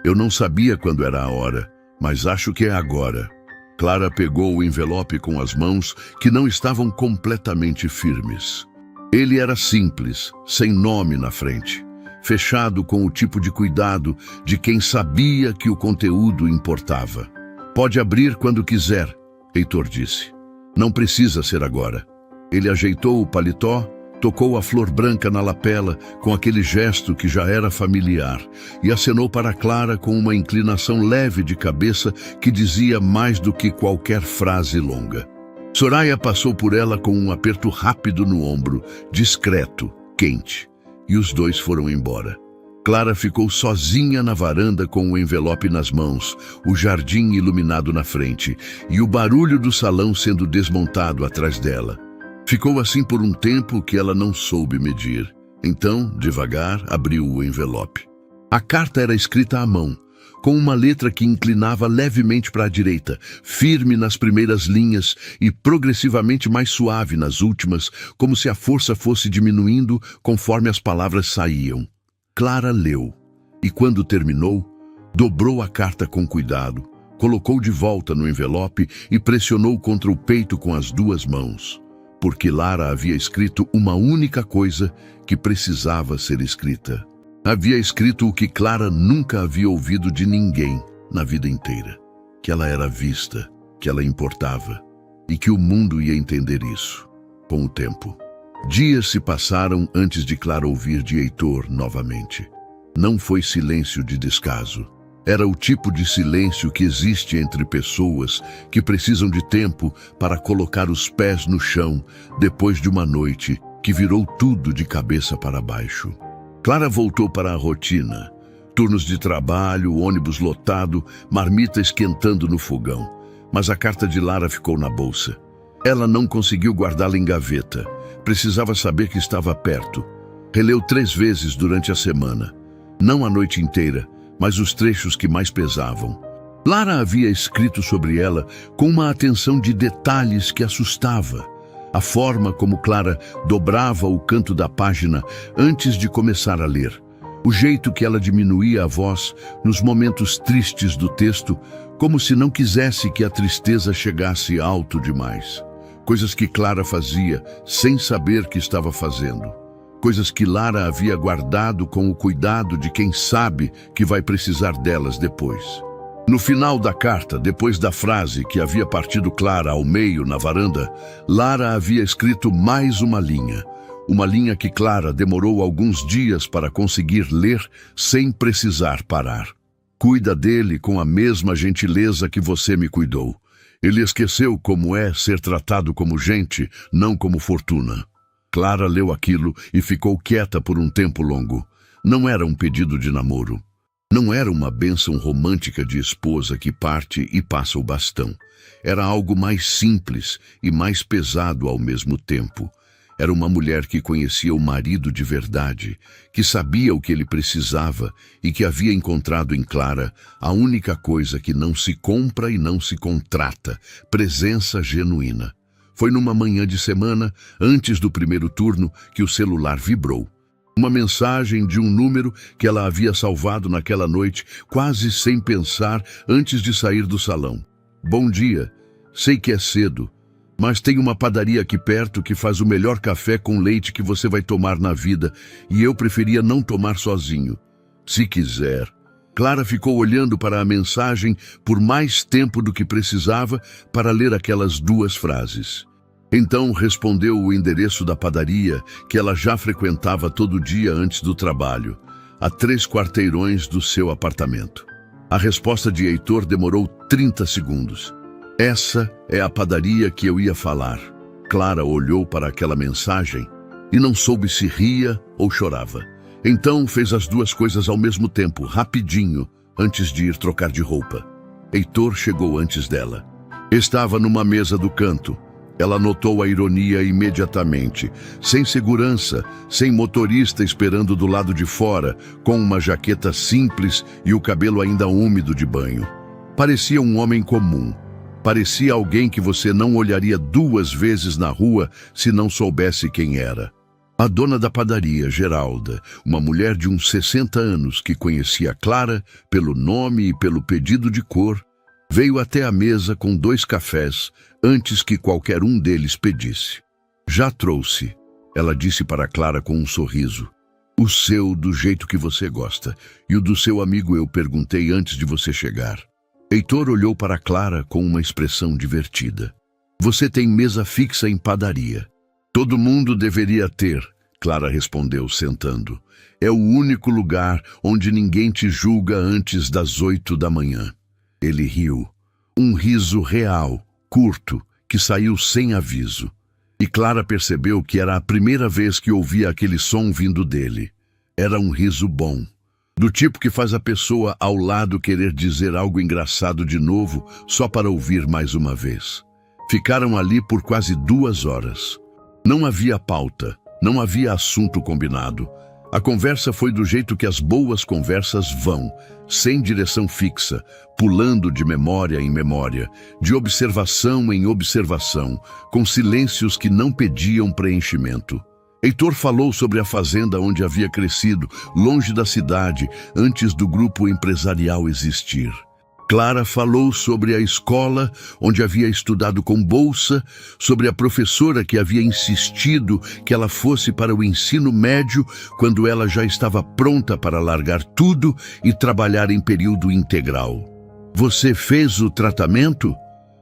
Eu não sabia quando era a hora, mas acho que é agora. Clara pegou o envelope com as mãos que não estavam completamente firmes. Ele era simples, sem nome na frente, fechado com o tipo de cuidado de quem sabia que o conteúdo importava. Pode abrir quando quiser, Heitor disse. Não precisa ser agora. Ele ajeitou o paletó, tocou a flor branca na lapela com aquele gesto que já era familiar e acenou para Clara com uma inclinação leve de cabeça que dizia mais do que qualquer frase longa. Soraya passou por ela com um aperto rápido no ombro, discreto, quente, e os dois foram embora. Clara ficou sozinha na varanda com o envelope nas mãos, o jardim iluminado na frente e o barulho do salão sendo desmontado atrás dela. Ficou assim por um tempo que ela não soube medir. Então, devagar, abriu o envelope. A carta era escrita à mão, com uma letra que inclinava levemente para a direita, firme nas primeiras linhas e progressivamente mais suave nas últimas, como se a força fosse diminuindo conforme as palavras saíam. Clara leu, e quando terminou, dobrou a carta com cuidado, colocou de volta no envelope e pressionou contra o peito com as duas mãos, porque Lara havia escrito uma única coisa que precisava ser escrita. Havia escrito o que Clara nunca havia ouvido de ninguém na vida inteira, que ela era vista, que ela importava, e que o mundo ia entender isso, com o tempo. Dias se passaram antes de Clara ouvir de Heitor novamente. Não foi silêncio de descaso. Era o tipo de silêncio que existe entre pessoas que precisam de tempo para colocar os pés no chão depois de uma noite que virou tudo de cabeça para baixo. Clara voltou para a rotina. Turnos de trabalho, ônibus lotado, marmita esquentando no fogão. Mas a carta de Lara ficou na bolsa. Ela não conseguiu guardá-la em gaveta. Precisava saber que estava perto. Releu 3 vezes durante a semana. Não a noite inteira, mas os trechos que mais pesavam. Lara havia escrito sobre ela com uma atenção de detalhes que assustava. A forma como Clara dobrava o canto da página antes de começar a ler. O jeito que ela diminuía a voz nos momentos tristes do texto, como se não quisesse que a tristeza chegasse alto demais. Coisas que Clara fazia sem saber que estava fazendo. Coisas que Lara havia guardado com o cuidado de quem sabe que vai precisar delas depois. No final da carta, depois da frase que havia partido Clara ao meio na varanda, Lara havia escrito mais uma linha. Uma linha que Clara demorou alguns dias para conseguir ler sem precisar parar. Cuida dele com a mesma gentileza que você me cuidou. Ele esqueceu como é ser tratado como gente, não como fortuna. Clara leu aquilo e ficou quieta por um tempo longo. Não era um pedido de namoro. Não era uma bênção romântica de esposa que parte e passa o bastão. Era algo mais simples e mais pesado ao mesmo tempo. Era uma mulher que conhecia o marido de verdade, que sabia o que ele precisava e que havia encontrado em Clara a única coisa que não se compra e não se contrata: presença genuína. Foi numa manhã de semana, antes do primeiro turno, que o celular vibrou. Uma mensagem de um número que ela havia salvado naquela noite, quase sem pensar, antes de sair do salão. Bom dia, sei que é cedo, mas tem uma padaria aqui perto que faz o melhor café com leite que você vai tomar na vida, e eu preferia não tomar sozinho. Se quiser. Clara ficou olhando para a mensagem por mais tempo do que precisava para ler aquelas 2 frases. Então respondeu o endereço da padaria que ela já frequentava todo dia antes do trabalho, a 3 quarteirões do seu apartamento. A resposta de Heitor demorou 30 segundos. Essa é a padaria que eu ia falar. Clara olhou para aquela mensagem e não soube se ria ou chorava. Então fez as 2 coisas ao mesmo tempo, rapidinho, antes de ir trocar de roupa. Heitor chegou antes dela. Estava numa mesa do canto. Ela notou a ironia imediatamente. Sem segurança, sem motorista esperando do lado de fora, com uma jaqueta simples e o cabelo ainda úmido de banho. Parecia um homem comum. Parecia alguém que você não olharia 2 vezes na rua se não soubesse quem era. A dona da padaria, Geralda, uma mulher de uns 60 anos que conhecia Clara pelo nome e pelo pedido de cor, veio até a mesa com 2 cafés antes que qualquer um deles pedisse. Já trouxe, ela disse para Clara com um sorriso. O seu do jeito que você gosta, e o do seu amigo eu perguntei antes de você chegar. Heitor olhou para Clara com uma expressão divertida. Você tem mesa fixa em padaria. Todo mundo deveria ter, Clara respondeu, sentando. É o único lugar onde ninguém te julga antes das 8 da manhã. Ele riu. Um riso real, curto, que saiu sem aviso. E Clara percebeu que era a primeira vez que ouvia aquele som vindo dele. Era um riso bom. Do tipo que faz a pessoa ao lado querer dizer algo engraçado de novo, só para ouvir mais uma vez. Ficaram ali por quase 2 horas. Não havia pauta, não havia assunto combinado. A conversa foi do jeito que as boas conversas vão, sem direção fixa, pulando de memória em memória, de observação em observação, com silêncios que não pediam preenchimento. Heitor falou sobre a fazenda onde havia crescido, longe da cidade, antes do grupo empresarial existir. Clara falou sobre a escola onde havia estudado com bolsa, sobre a professora que havia insistido que ela fosse para o ensino médio quando ela já estava pronta para largar tudo e trabalhar em período integral. "Você fez o tratamento?"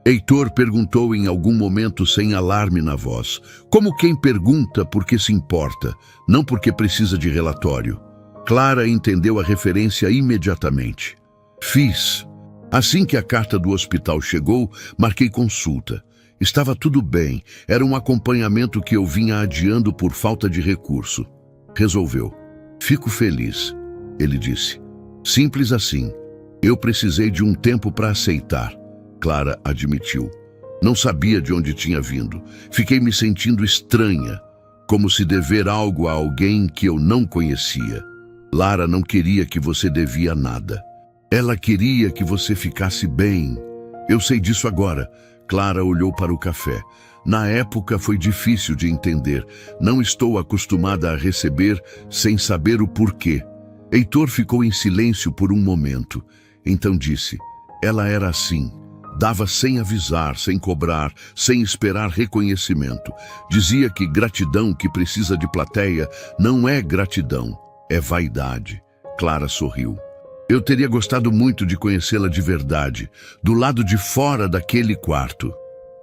Heitor perguntou em algum momento sem alarme na voz, como quem pergunta porque se importa, não porque precisa de relatório. Clara entendeu a referência imediatamente. "Fiz. Assim que a carta do hospital chegou, marquei consulta. Estava tudo bem, era um acompanhamento que eu vinha adiando por falta de recurso. Resolveu. Fico feliz", ele disse. "Simples assim. Eu precisei de um tempo para aceitar", Clara admitiu. "Não sabia de onde tinha vindo. Fiquei me sentindo estranha, como se dever algo a alguém que eu não conhecia. Lara não queria que você devia nada. Ela queria que você ficasse bem. Eu sei disso agora." Clara olhou para o café. "Na época foi difícil de entender. Não estou acostumada a receber sem saber o porquê." Heitor ficou em silêncio por um momento. Então disse: "Ela era assim. Dava sem avisar, sem cobrar, sem esperar reconhecimento. Dizia que gratidão que precisa de plateia não é gratidão, é vaidade." Clara sorriu. "Eu teria gostado muito de conhecê-la de verdade, do lado de fora daquele quarto."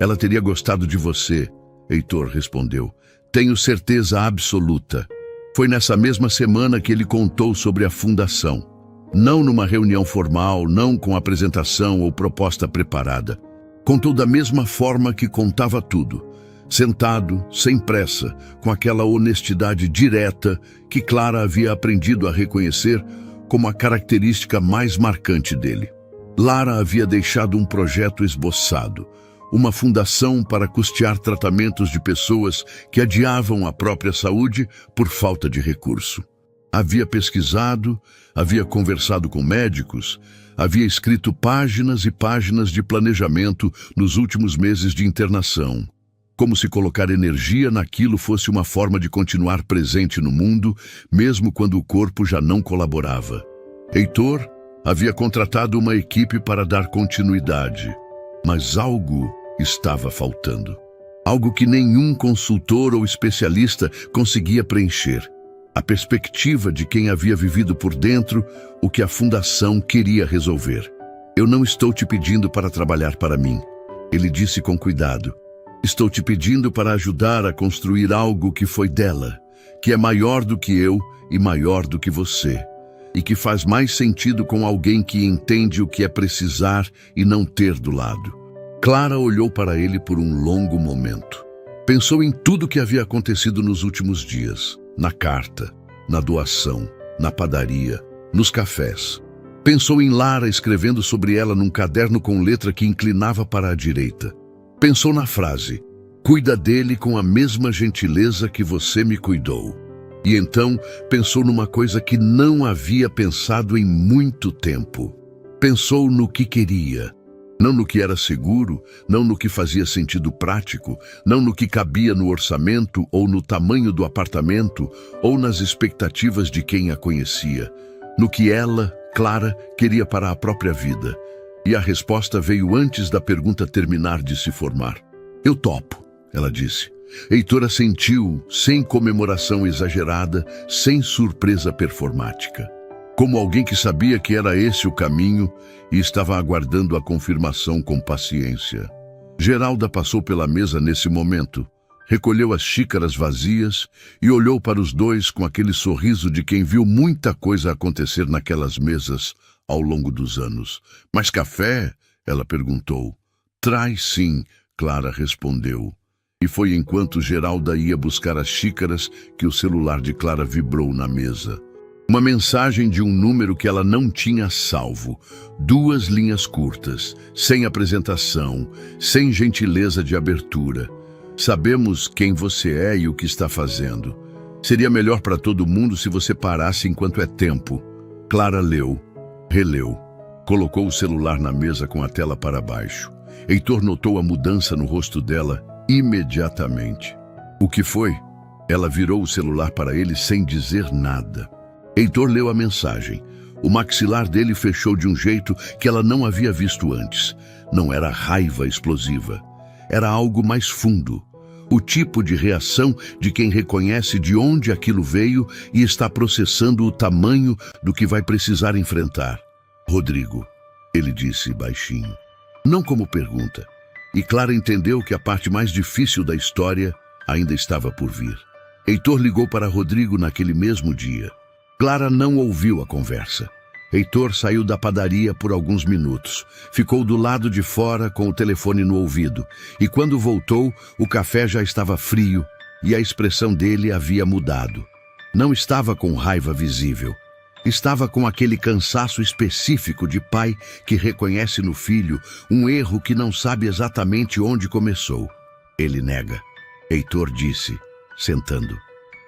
"Ela teria gostado de você", Heitor respondeu. "Tenho certeza absoluta." Foi nessa mesma semana que ele contou sobre a fundação. Não numa reunião formal, não com apresentação ou proposta preparada. Contou da mesma forma que contava tudo. Sentado, sem pressa, com aquela honestidade direta que Clara havia aprendido a reconhecer como a característica mais marcante dele. Lara havia deixado um projeto esboçado, uma fundação para custear tratamentos de pessoas que adiavam a própria saúde por falta de recurso. Havia pesquisado, havia conversado com médicos, havia escrito páginas e páginas de planejamento nos últimos meses de internação. Como se colocar energia naquilo fosse uma forma de continuar presente no mundo, mesmo quando o corpo já não colaborava. Heitor havia contratado uma equipe para dar continuidade, mas algo estava faltando. Algo que nenhum consultor ou especialista conseguia preencher. A perspectiva de quem havia vivido por dentro o que a fundação queria resolver. "Eu não estou te pedindo para trabalhar para mim", ele disse com cuidado. "Estou te pedindo para ajudar a construir algo que foi dela, que é maior do que eu e maior do que você, e que faz mais sentido com alguém que entende o que é precisar e não ter do lado." Clara olhou para ele por um longo momento. Pensou em tudo que havia acontecido nos últimos dias. Na carta, na doação, na padaria, nos cafés. Pensou em Lara escrevendo sobre ela num caderno com letra que inclinava para a direita. Pensou na frase: "Cuida dele com a mesma gentileza que você me cuidou." E então pensou numa coisa que não havia pensado em muito tempo. Pensou no que queria. Não no que era seguro, não no que fazia sentido prático, não no que cabia no orçamento ou no tamanho do apartamento ou nas expectativas de quem a conhecia. No que ela, Clara, queria para a própria vida. E a resposta veio antes da pergunta terminar de se formar. "Eu topo", ela disse. Heitor assentiu, sem comemoração exagerada, sem surpresa performática. Como alguém que sabia que era esse o caminho e estava aguardando a confirmação com paciência. Geralda passou pela mesa nesse momento, recolheu as xícaras vazias e olhou para os dois com aquele sorriso de quem viu muita coisa acontecer naquelas mesas ao longo dos anos. "Mas café?", ela perguntou. "Traz sim", Clara respondeu. E foi enquanto Geralda ia buscar as xícaras que o celular de Clara vibrou na mesa. Uma mensagem de um número que ela não tinha salvo. 2 linhas curtas, sem apresentação, sem gentileza de abertura. "Sabemos quem você é e o que está fazendo. Seria melhor para todo mundo se você parasse enquanto é tempo. Clara leu, releu, colocou o celular na mesa com a tela para baixo. Heitor notou a mudança no rosto dela imediatamente. O que foi? Ela virou o celular para ele sem dizer nada. Heitor leu a mensagem. O maxilar dele fechou de um jeito que ela não havia visto antes. Não era raiva explosiva. Era algo mais fundo. O tipo de reação de quem reconhece de onde aquilo veio e está processando o tamanho do que vai precisar enfrentar. Rodrigo, ele disse baixinho, não como pergunta. E Clara entendeu que a parte mais difícil da história ainda estava por vir. Heitor ligou para Rodrigo naquele mesmo dia. Clara não ouviu a conversa. Heitor saiu da padaria por alguns minutos. Ficou do lado de fora com o telefone no ouvido. E quando voltou, o café já estava frio e a expressão dele havia mudado. Não estava com raiva visível. Estava com aquele cansaço específico de pai que reconhece no filho um erro que não sabe exatamente onde começou. Ele nega. Heitor disse, sentando.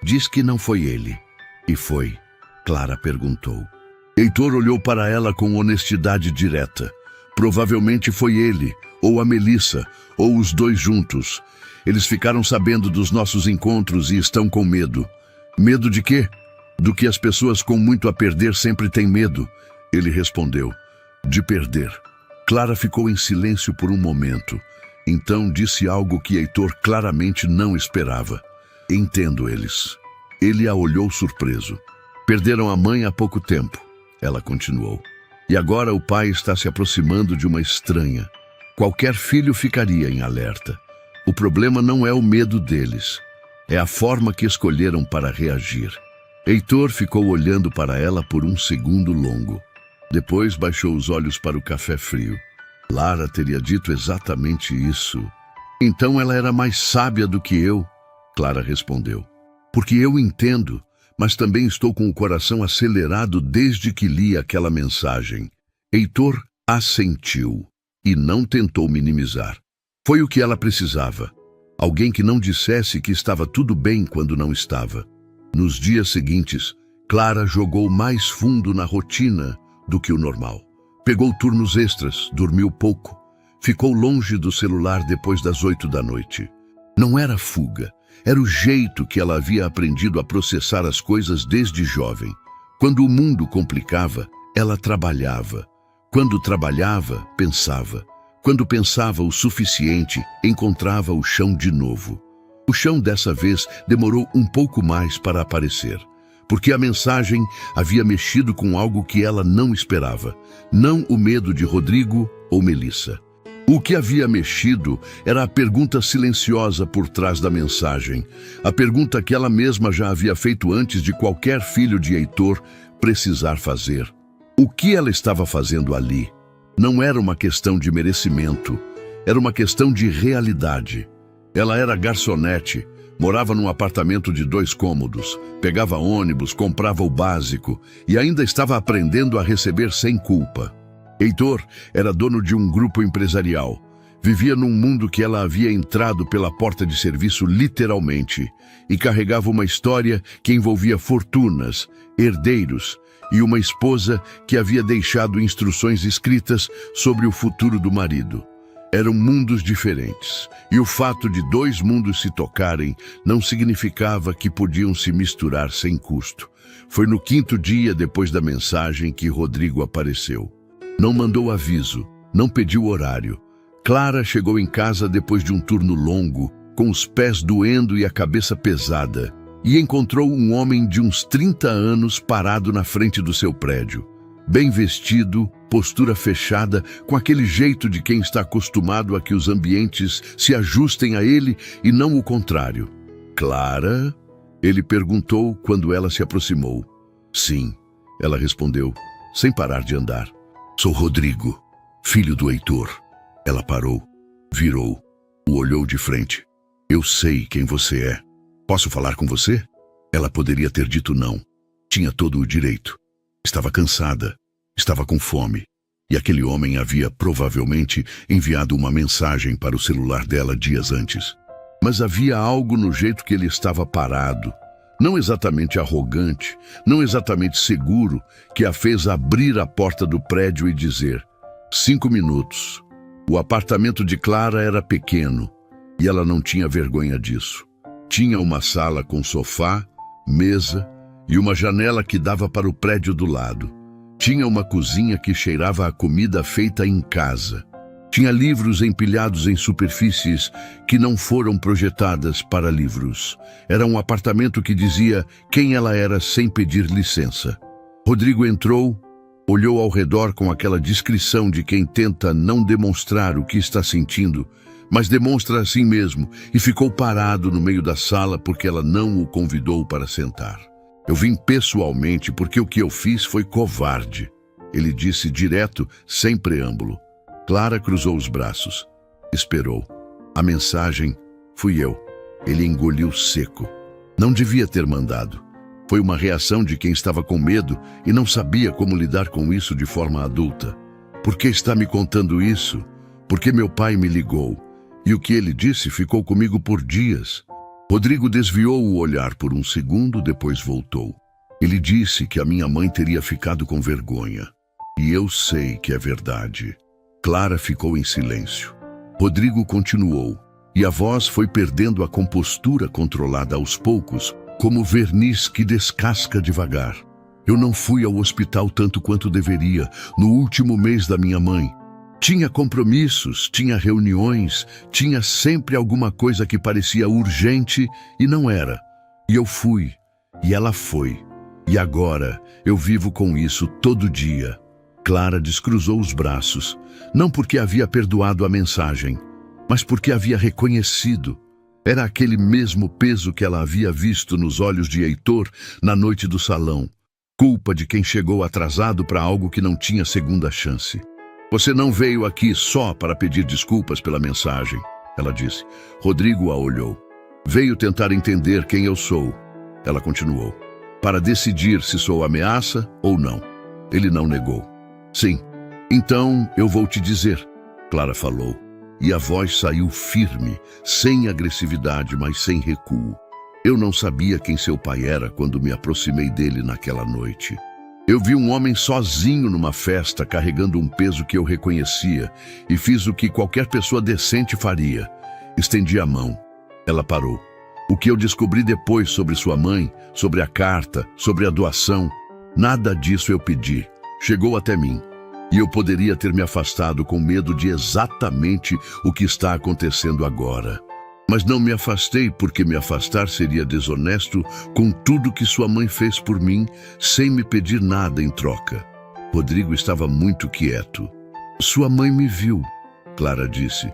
Diz que não foi ele. E foi? Clara perguntou. Heitor olhou para ela com honestidade direta. Provavelmente foi ele, ou a Melissa, ou os dois juntos. Eles ficaram sabendo dos nossos encontros e estão com medo. Medo de quê? Do que as pessoas com muito a perder sempre têm medo. Ele respondeu. De perder. Clara ficou em silêncio por um momento. Então disse algo que Heitor claramente não esperava. Entendo eles. Ele a olhou surpreso. Perderam a mãe há pouco tempo. Ela continuou. E agora o pai está se aproximando de uma estranha. Qualquer filho ficaria em alerta. O problema não é o medo deles. É a forma que escolheram para reagir. Heitor ficou olhando para ela por um segundo longo. Depois baixou os olhos para o café frio. Lara teria dito exatamente isso. Então ela era mais sábia do que eu, Clara respondeu. Porque eu entendo, mas também estou com o coração acelerado desde que li aquela mensagem. Heitor assentiu e não tentou minimizar. Foi o que ela precisava. Alguém que não dissesse que estava tudo bem quando não estava. Nos dias seguintes, Clara jogou mais fundo na rotina do que o normal. Pegou turnos extras, dormiu pouco. Ficou longe do celular depois das 8 da noite. Não era fuga. Era o jeito que ela havia aprendido a processar as coisas desde jovem. Quando o mundo complicava, ela trabalhava. Quando trabalhava, pensava. Quando pensava o suficiente, encontrava o chão de novo. O chão dessa vez demorou um pouco mais para aparecer, porque a mensagem havia mexido com algo que ela não esperava. Não o medo de Rodrigo ou Melissa. O que havia mexido era a pergunta silenciosa por trás da mensagem. A pergunta que ela mesma já havia feito antes de qualquer filho de Heitor precisar fazer. O que ela estava fazendo ali? Não era uma questão de merecimento, era uma questão de realidade. Ela era garçonete, morava num apartamento de 2 cômodos, pegava ônibus, comprava o básico e ainda estava aprendendo a receber sem culpa. Heitor era dono de um grupo empresarial. Vivia num mundo que ela havia entrado pela porta de serviço literalmente e carregava uma história que envolvia fortunas, herdeiros e uma esposa que havia deixado instruções escritas sobre o futuro do marido. Eram mundos diferentes, e o fato de 2 mundos se tocarem não significava que podiam se misturar sem custo. Foi no 5º dia depois da mensagem que Rodrigo apareceu. Não mandou aviso, não pediu horário. Clara chegou em casa depois de um turno longo, com os pés doendo e a cabeça pesada, e encontrou um homem de uns 30 anos parado na frente do seu prédio. Bem vestido, postura fechada, com aquele jeito de quem está acostumado a que os ambientes se ajustem a ele e não o contrário. Clara? Ele perguntou quando ela se aproximou. Sim, ela respondeu, sem parar de andar. Sou Rodrigo, filho do Heitor. Ela parou, virou, o olhou de frente. Eu sei quem você é. Posso falar com você? Ela poderia ter dito não. Tinha todo o direito. Estava cansada, estava com fome. E aquele homem havia provavelmente enviado uma mensagem para o celular dela dias antes. Mas havia algo no jeito que ele estava parado. Não exatamente arrogante, não exatamente seguro, que a fez abrir a porta do prédio e dizer: 5 minutos. O apartamento de Clara era pequeno e ela não tinha vergonha disso. Tinha uma sala com sofá, mesa e uma janela que dava para o prédio do lado. Tinha uma cozinha que cheirava a comida feita em casa. Tinha livros empilhados em superfícies que não foram projetadas para livros. Era um apartamento que dizia quem ela era sem pedir licença. Rodrigo entrou, olhou ao redor com aquela discrição de quem tenta não demonstrar o que está sentindo, mas demonstra a si mesmo, e ficou parado no meio da sala porque ela não o convidou para sentar. Eu vim pessoalmente porque o que eu fiz foi covarde, ele disse direto, sem preâmbulo. Clara cruzou os braços. Esperou. A mensagem fui eu. Ele engoliu seco. Não devia ter mandado. Foi uma reação de quem estava com medo e não sabia como lidar com isso de forma adulta. Por que está me contando isso? Porque meu pai me ligou. E o que ele disse ficou comigo por dias. Rodrigo desviou o olhar por um segundo, depois voltou. Ele disse que a minha mãe teria ficado com vergonha. E eu sei que é verdade. Clara ficou em silêncio. Rodrigo continuou, e a voz foi perdendo a compostura controlada aos poucos, como verniz que descasca devagar. Eu não fui ao hospital tanto quanto deveria, no último mês da minha mãe. Tinha compromissos, tinha reuniões, tinha sempre alguma coisa que parecia urgente e não era. E eu fui, e ela foi. E agora eu vivo com isso todo dia. Clara descruzou os braços, não porque havia perdoado a mensagem, mas porque havia reconhecido. Era aquele mesmo peso que ela havia visto nos olhos de Heitor na noite do salão. Culpa de quem chegou atrasado para algo que não tinha segunda chance. Você não veio aqui só para pedir desculpas pela mensagem, ela disse. Rodrigo a olhou. Veio tentar entender quem eu sou, ela continuou, para decidir se sou ameaça ou não. Ele não negou. Sim, então eu vou te dizer, Clara falou, e a voz saiu firme, sem agressividade, mas sem recuo. Eu não sabia quem seu pai era quando me aproximei dele naquela noite. Eu vi um homem sozinho numa festa, carregando um peso que eu reconhecia, e fiz o que qualquer pessoa decente faria. Estendi a mão. Ela parou. O que eu descobri depois sobre sua mãe, sobre a carta, sobre a doação, nada disso eu pedi. Chegou até mim, e eu poderia ter me afastado com medo de exatamente o que está acontecendo agora. Mas não me afastei porque me afastar seria desonesto com tudo que sua mãe fez por mim, sem me pedir nada em troca. Rodrigo estava muito quieto. Sua mãe me viu, Clara disse,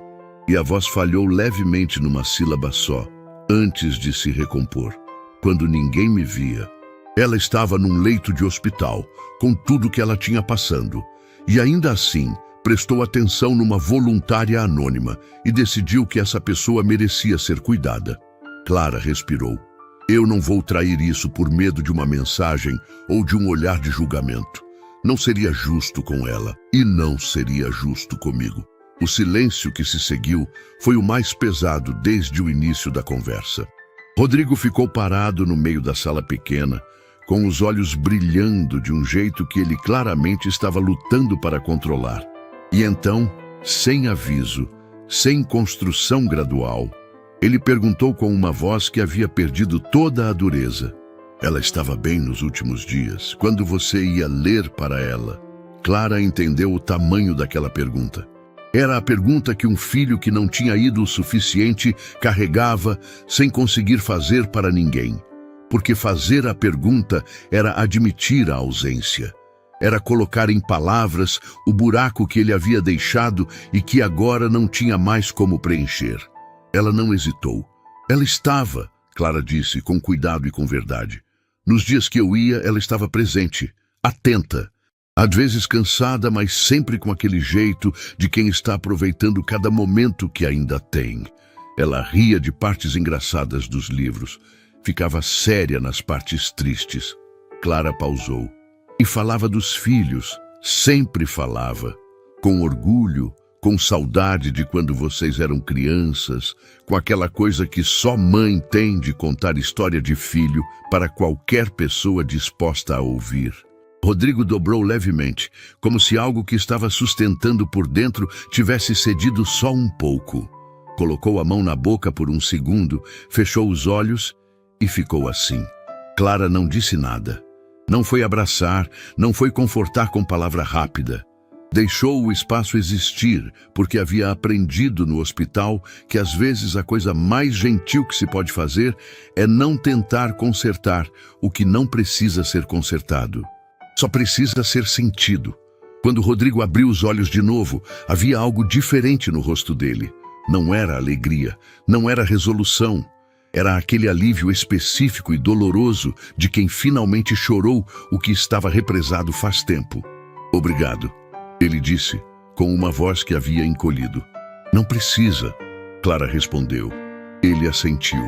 e a voz falhou levemente numa sílaba só, antes de se recompor. Quando ninguém me via. Ela estava num leito de hospital, com tudo que ela tinha passando, e ainda assim prestou atenção numa voluntária anônima e decidiu que essa pessoa merecia ser cuidada. Clara respirou. Eu não vou trair isso por medo de uma mensagem ou de um olhar de julgamento. Não seria justo com ela e não seria justo comigo. O silêncio que se seguiu foi o mais pesado desde o início da conversa. Rodrigo ficou parado no meio da sala pequena, com os olhos brilhando de um jeito que ele claramente estava lutando para controlar. E então, sem aviso, sem construção gradual, ele perguntou com uma voz que havia perdido toda a dureza. Ela estava bem nos últimos dias, quando você ia ler para ela. Clara entendeu o tamanho daquela pergunta. Era a pergunta que um filho que não tinha ido o suficiente carregava sem conseguir fazer para ninguém. Porque fazer a pergunta era admitir a ausência. Era colocar em palavras o buraco que ele havia deixado e que agora não tinha mais como preencher. Ela não hesitou. Ela estava, Clara disse, com cuidado e com verdade. Nos dias que eu ia, ela estava presente, atenta. Às vezes cansada, mas sempre com aquele jeito de quem está aproveitando cada momento que ainda tem. Ela ria de partes engraçadas dos livros. Ficava séria nas partes tristes. Clara pausou. E falava dos filhos, sempre falava, com orgulho, com saudade de quando vocês eram crianças, com aquela coisa que só mãe tem de contar história de filho para qualquer pessoa disposta a ouvir. Rodrigo dobrou levemente, como se algo que estava sustentando por dentro tivesse cedido só um pouco. Colocou a mão na boca por um segundo, fechou os olhos e ficou assim. Clara não disse nada. Não foi abraçar, não foi confortar com palavra rápida. Deixou o espaço existir, porque havia aprendido no hospital que às vezes a coisa mais gentil que se pode fazer é não tentar consertar o que não precisa ser consertado. Só precisa ser sentido. Quando Rodrigo abriu os olhos de novo, havia algo diferente no rosto dele. Não era alegria, não era resolução. Era aquele alívio específico e doloroso de quem finalmente chorou o que estava represado faz tempo. Obrigado, ele disse, com uma voz que havia encolhido. Não precisa, Clara respondeu. Ele assentiu.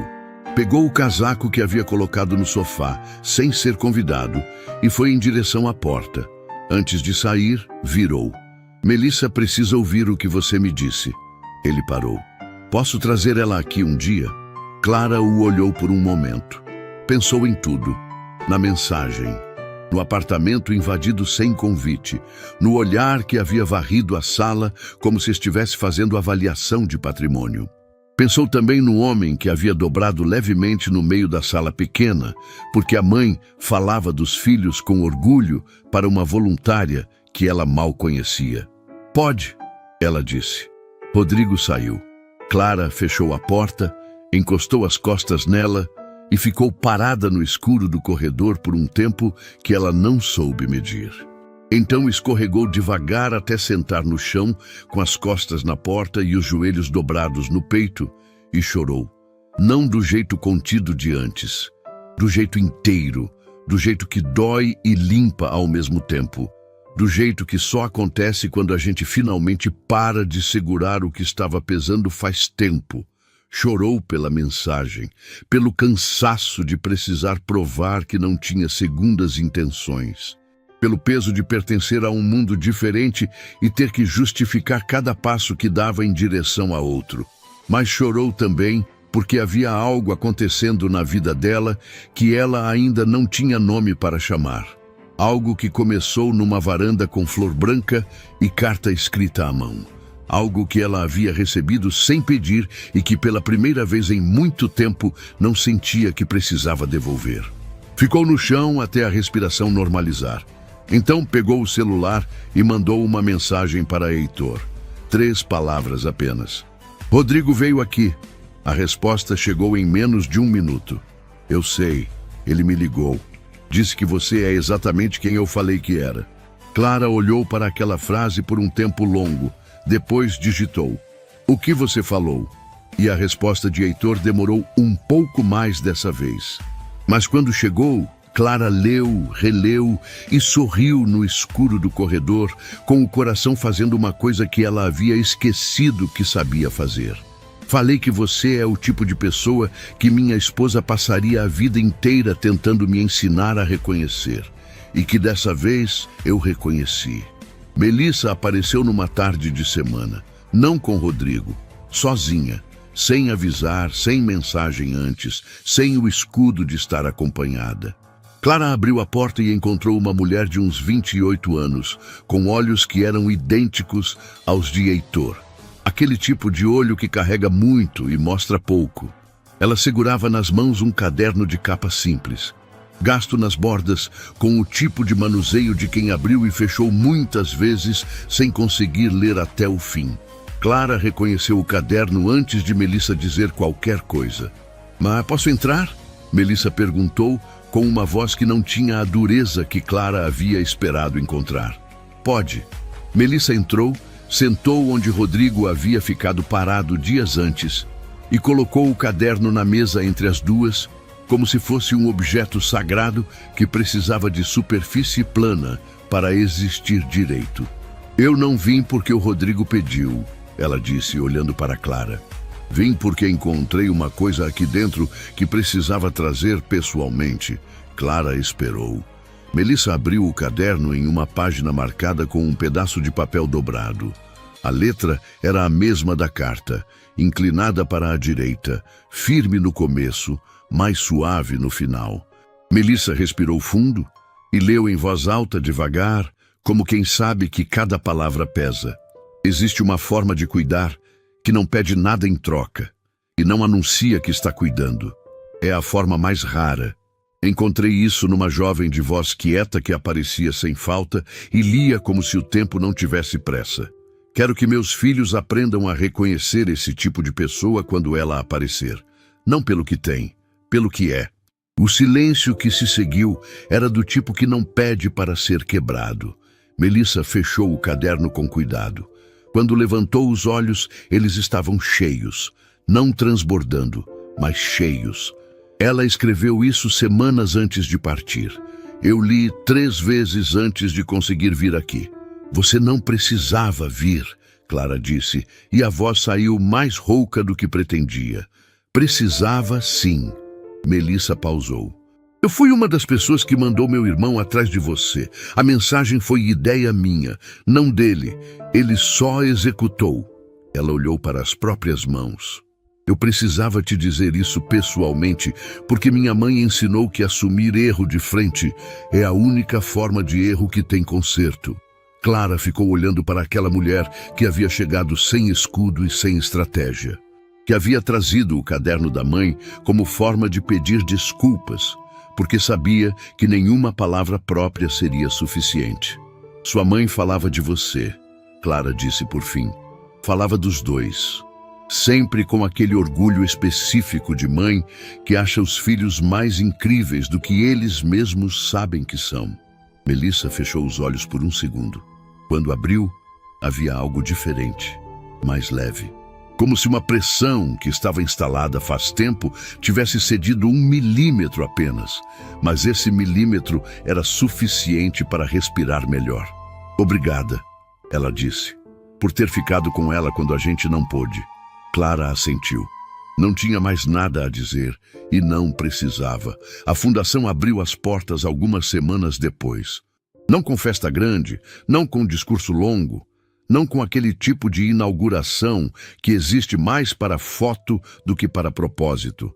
Pegou o casaco que havia colocado no sofá, sem ser convidado, e foi em direção à porta. Antes de sair, virou. Melissa precisa ouvir o que você me disse. Ele parou. Posso trazer ela aqui um dia? Clara o olhou por um momento. Pensou em tudo. Na mensagem. No apartamento invadido sem convite. No olhar que havia varrido a sala como se estivesse fazendo avaliação de patrimônio. Pensou também no homem que havia dobrado levemente no meio da sala pequena, porque a mãe falava dos filhos com orgulho para uma voluntária que ela mal conhecia. Pode, ela disse. Rodrigo saiu. Clara fechou a porta, encostou as costas nela e ficou parada no escuro do corredor por um tempo que ela não soube medir. Então escorregou devagar até sentar no chão, com as costas na porta e os joelhos dobrados no peito, e chorou. Não do jeito contido de antes, do jeito inteiro, do jeito que dói e limpa ao mesmo tempo, do jeito que só acontece quando a gente finalmente para de segurar o que estava pesando faz tempo. Chorou pela mensagem, pelo cansaço de precisar provar que não tinha segundas intenções. Pelo peso de pertencer a um mundo diferente e ter que justificar cada passo que dava em direção a outro. Mas chorou também porque havia algo acontecendo na vida dela que ela ainda não tinha nome para chamar. Algo que começou numa varanda com flor branca e carta escrita à mão. Algo que ela havia recebido sem pedir e que pela primeira vez em muito tempo não sentia que precisava devolver. Ficou no chão até a respiração normalizar. Então pegou o celular e mandou uma mensagem para Heitor. 3 palavras apenas. Rodrigo veio aqui. A resposta chegou em menos de 1 minuto. Eu sei, ele me ligou. Disse que você é exatamente quem eu falei que era. Clara olhou para aquela frase por um tempo longo. Depois digitou. O que você falou? E a resposta de Heitor demorou um pouco mais dessa vez. Mas quando chegou, Clara leu, releu e sorriu no escuro do corredor, com o coração fazendo uma coisa que ela havia esquecido que sabia fazer. Falei que você é o tipo de pessoa que minha esposa passaria a vida inteira tentando me ensinar a reconhecer. E que dessa vez eu reconheci. Melissa apareceu numa tarde de semana, não com Rodrigo, sozinha, sem avisar, sem mensagem antes, sem o escudo de estar acompanhada. Clara abriu a porta e encontrou uma mulher de uns 28 anos, com olhos que eram idênticos aos de Heitor. Aquele tipo de olho que carrega muito e mostra pouco. Ela segurava nas mãos um caderno de capa simples, gasto nas bordas, com o tipo de manuseio de quem abriu e fechou muitas vezes sem conseguir ler até o fim. Clara reconheceu o caderno antes de Melissa dizer qualquer coisa. Mas posso entrar? Melissa perguntou, com uma voz que não tinha a dureza que Clara havia esperado encontrar. Pode. Melissa entrou, sentou onde Rodrigo havia ficado parado dias antes e colocou o caderno na mesa entre as duas, como se fosse um objeto sagrado que precisava de superfície plana para existir direito. Eu não vim porque o Rodrigo pediu, ela disse, olhando para Clara. Vim porque encontrei uma coisa aqui dentro que precisava trazer pessoalmente. Clara esperou. Melissa abriu o caderno em uma página marcada com um pedaço de papel dobrado. A letra era a mesma da carta, inclinada para a direita, firme no começo, mais suave no final. Melissa respirou fundo e leu em voz alta, devagar, como quem sabe que cada palavra pesa. Existe uma forma de cuidar que não pede nada em troca e não anuncia que está cuidando. É a forma mais rara. Encontrei isso numa jovem de voz quieta que aparecia sem falta e lia como se o tempo não tivesse pressa. Quero que meus filhos aprendam a reconhecer esse tipo de pessoa quando ela aparecer. Não pelo que tem, pelo que é. O silêncio que se seguiu era do tipo que não pede para ser quebrado. Melissa fechou o caderno com cuidado. Quando levantou os olhos, eles estavam cheios, não transbordando, mas cheios. Ela escreveu isso semanas antes de partir. Eu li 3 vezes antes de conseguir vir aqui. Você não precisava vir, Clara disse, e a voz saiu mais rouca do que pretendia. Precisava, sim. Melissa pausou. Eu fui uma das pessoas que mandou meu irmão atrás de você. A mensagem foi ideia minha, não dele. Ele só executou. Ela olhou para as próprias mãos. Eu precisava te dizer isso pessoalmente, porque minha mãe ensinou que assumir erro de frente é a única forma de erro que tem conserto. Clara ficou olhando para aquela mulher que havia chegado sem escudo e sem estratégia, que havia trazido o caderno da mãe como forma de pedir desculpas, porque sabia que nenhuma palavra própria seria suficiente. Sua mãe falava de você, Clara disse por fim. Falava dos dois. Sempre com aquele orgulho específico de mãe que acha os filhos mais incríveis do que eles mesmos sabem que são. Melissa fechou os olhos por um segundo. Quando abriu, havia algo diferente, mais leve. Como se uma pressão que estava instalada faz tempo tivesse cedido 1 milímetro apenas. Mas esse milímetro era suficiente para respirar melhor. Obrigada, ela disse, por ter ficado com ela quando a gente não pôde. Clara assentiu. Não tinha mais nada a dizer e não precisava. A fundação abriu as portas algumas semanas depois. Não com festa grande, não com discurso longo, não com aquele tipo de inauguração que existe mais para foto do que para propósito.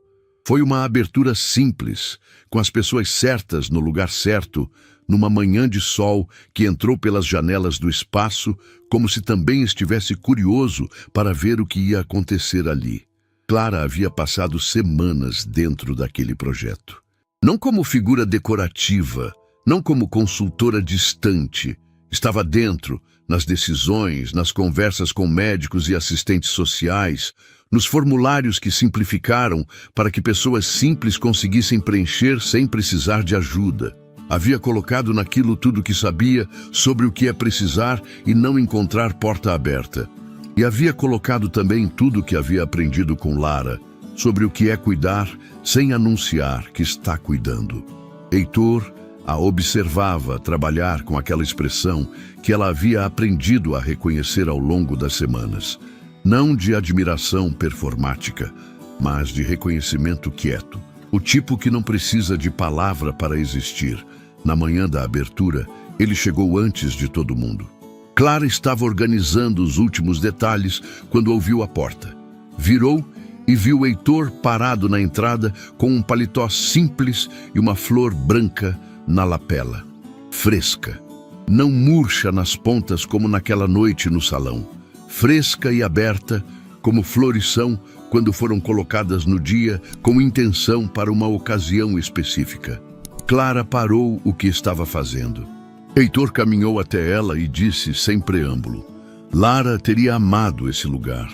Foi uma abertura simples, com as pessoas certas no lugar certo, numa manhã de sol que entrou pelas janelas do espaço, como se também estivesse curioso para ver o que ia acontecer ali. Clara havia passado semanas dentro daquele projeto. Não como figura decorativa, não como consultora distante. Estava dentro, nas decisões, nas conversas com médicos e assistentes sociais, nos formulários que simplificaram para que pessoas simples conseguissem preencher sem precisar de ajuda. Havia colocado naquilo tudo que sabia sobre o que é precisar e não encontrar porta aberta. E havia colocado também tudo o que havia aprendido com Lara, sobre o que é cuidar sem anunciar que está cuidando. Heitor a observava trabalhar com aquela expressão que ela havia aprendido a reconhecer ao longo das semanas. Não de admiração performática, mas de reconhecimento quieto. O tipo que não precisa de palavra para existir. Na manhã da abertura, ele chegou antes de todo mundo. Clara estava organizando os últimos detalhes quando ouviu a porta. Virou e viu Heitor parado na entrada com um paletó simples e uma flor branca na lapela. Fresca. Não murcha nas pontas como naquela noite no salão. Fresca e aberta, como flores são quando foram colocadas no dia com intenção para uma ocasião específica. Clara parou o que estava fazendo. Heitor caminhou até ela e disse sem preâmbulo: Lara teria amado esse lugar.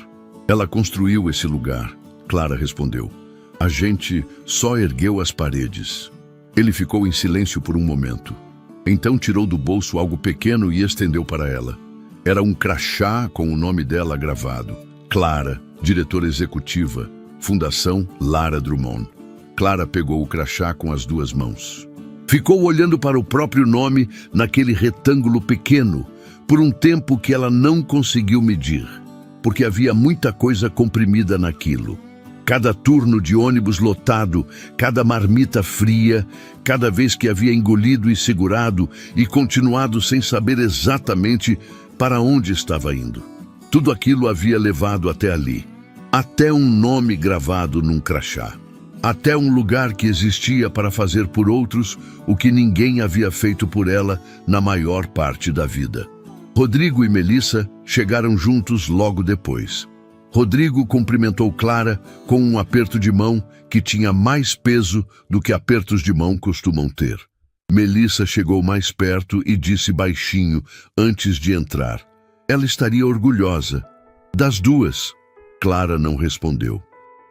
Ela construiu esse lugar, Clara respondeu. A gente só ergueu as paredes. Ele ficou em silêncio por um momento. Então tirou do bolso algo pequeno e estendeu para ela. Era um crachá com o nome dela gravado. Clara, diretora executiva, Fundação Lara Drummond. Clara pegou o crachá com as 2 mãos. Ficou olhando para o próprio nome naquele retângulo pequeno, por um tempo que ela não conseguiu medir, porque havia muita coisa comprimida naquilo. Cada turno de ônibus lotado, cada marmita fria, cada vez que havia engolido e segurado e continuado sem saber exatamente para onde estava indo. Tudo aquilo havia levado até ali. Até um nome gravado num crachá. Até um lugar que existia para fazer por outros o que ninguém havia feito por ela na maior parte da vida. Rodrigo e Melissa chegaram juntos logo depois. Rodrigo cumprimentou Clara com um aperto de mão que tinha mais peso do que apertos de mão costumam ter. Melissa chegou mais perto e disse baixinho antes de entrar. Ela estaria orgulhosa. Das duas. Clara não respondeu.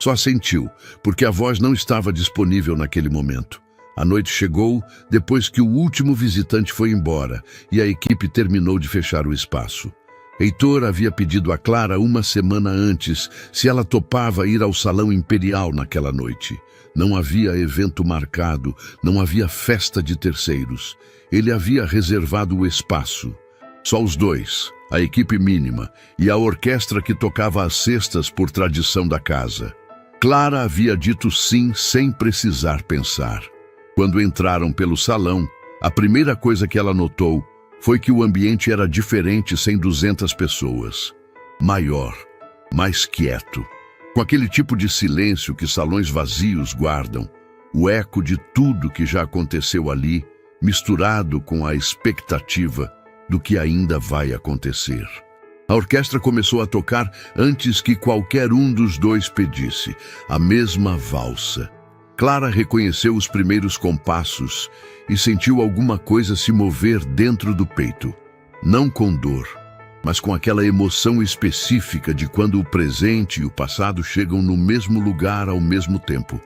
Só assentiu, porque a voz não estava disponível naquele momento. A noite chegou depois que o último visitante foi embora e a equipe terminou de fechar o espaço. Heitor havia pedido a Clara uma semana antes se ela topava ir ao Salão Imperial naquela noite. Não havia evento marcado, não havia festa de terceiros. Ele havia reservado o espaço. Só os dois, a equipe mínima e a orquestra que tocava as sextas por tradição da casa. Clara havia dito sim sem precisar pensar. Quando entraram pelo salão, a primeira coisa que ela notou foi que o ambiente era diferente sem 200 pessoas. Maior, mais quieto, com aquele tipo de silêncio que salões vazios guardam, o eco de tudo que já aconteceu ali, misturado com a expectativa do que ainda vai acontecer. A orquestra começou a tocar antes que qualquer um dos dois pedisse, a mesma valsa. Clara reconheceu os primeiros compassos e sentiu alguma coisa se mover dentro do peito. Não com dor, mas com aquela emoção específica de quando o presente e o passado chegam no mesmo lugar ao mesmo tempo,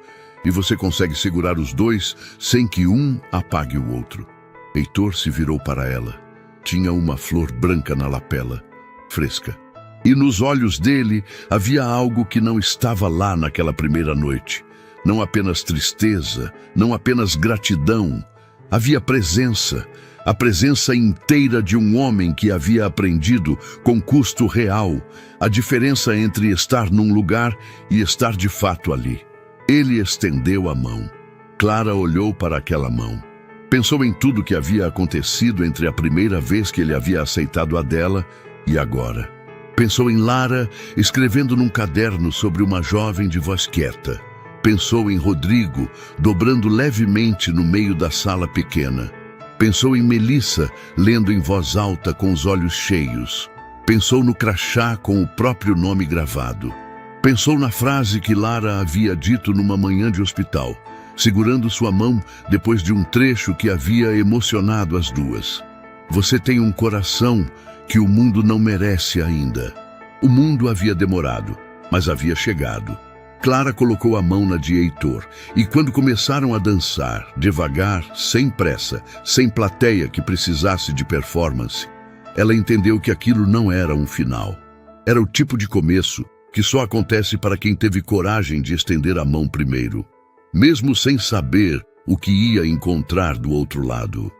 e você consegue segurar os dois sem que um apague o outro. Heitor se virou para ela. Tinha uma flor branca na lapela, fresca. E nos olhos dele havia algo que não estava lá naquela primeira noite. Não apenas tristeza, não apenas gratidão. Havia presença, a presença inteira de um homem que havia aprendido, com custo real, a diferença entre estar num lugar e estar de fato ali. Ele estendeu a mão. Clara olhou para aquela mão. Pensou em tudo que havia acontecido entre a primeira vez que ele havia aceitado a dela e agora. Pensou em Lara escrevendo num caderno sobre uma jovem de voz quieta. Pensou em Rodrigo dobrando levemente no meio da sala pequena. Pensou em Melissa lendo em voz alta com os olhos cheios. Pensou no crachá com o próprio nome gravado. Pensou na frase que Lara havia dito numa manhã de hospital, segurando sua mão depois de um trecho que havia emocionado as duas. Você tem um coração que o mundo não merece ainda. O mundo havia demorado, mas havia chegado. Clara colocou a mão na de Heitor, e quando começaram a dançar, devagar, sem pressa, sem plateia que precisasse de performance, ela entendeu que aquilo não era um final. Era o tipo de começo que só acontece para quem teve coragem de estender a mão primeiro, mesmo sem saber o que ia encontrar do outro lado.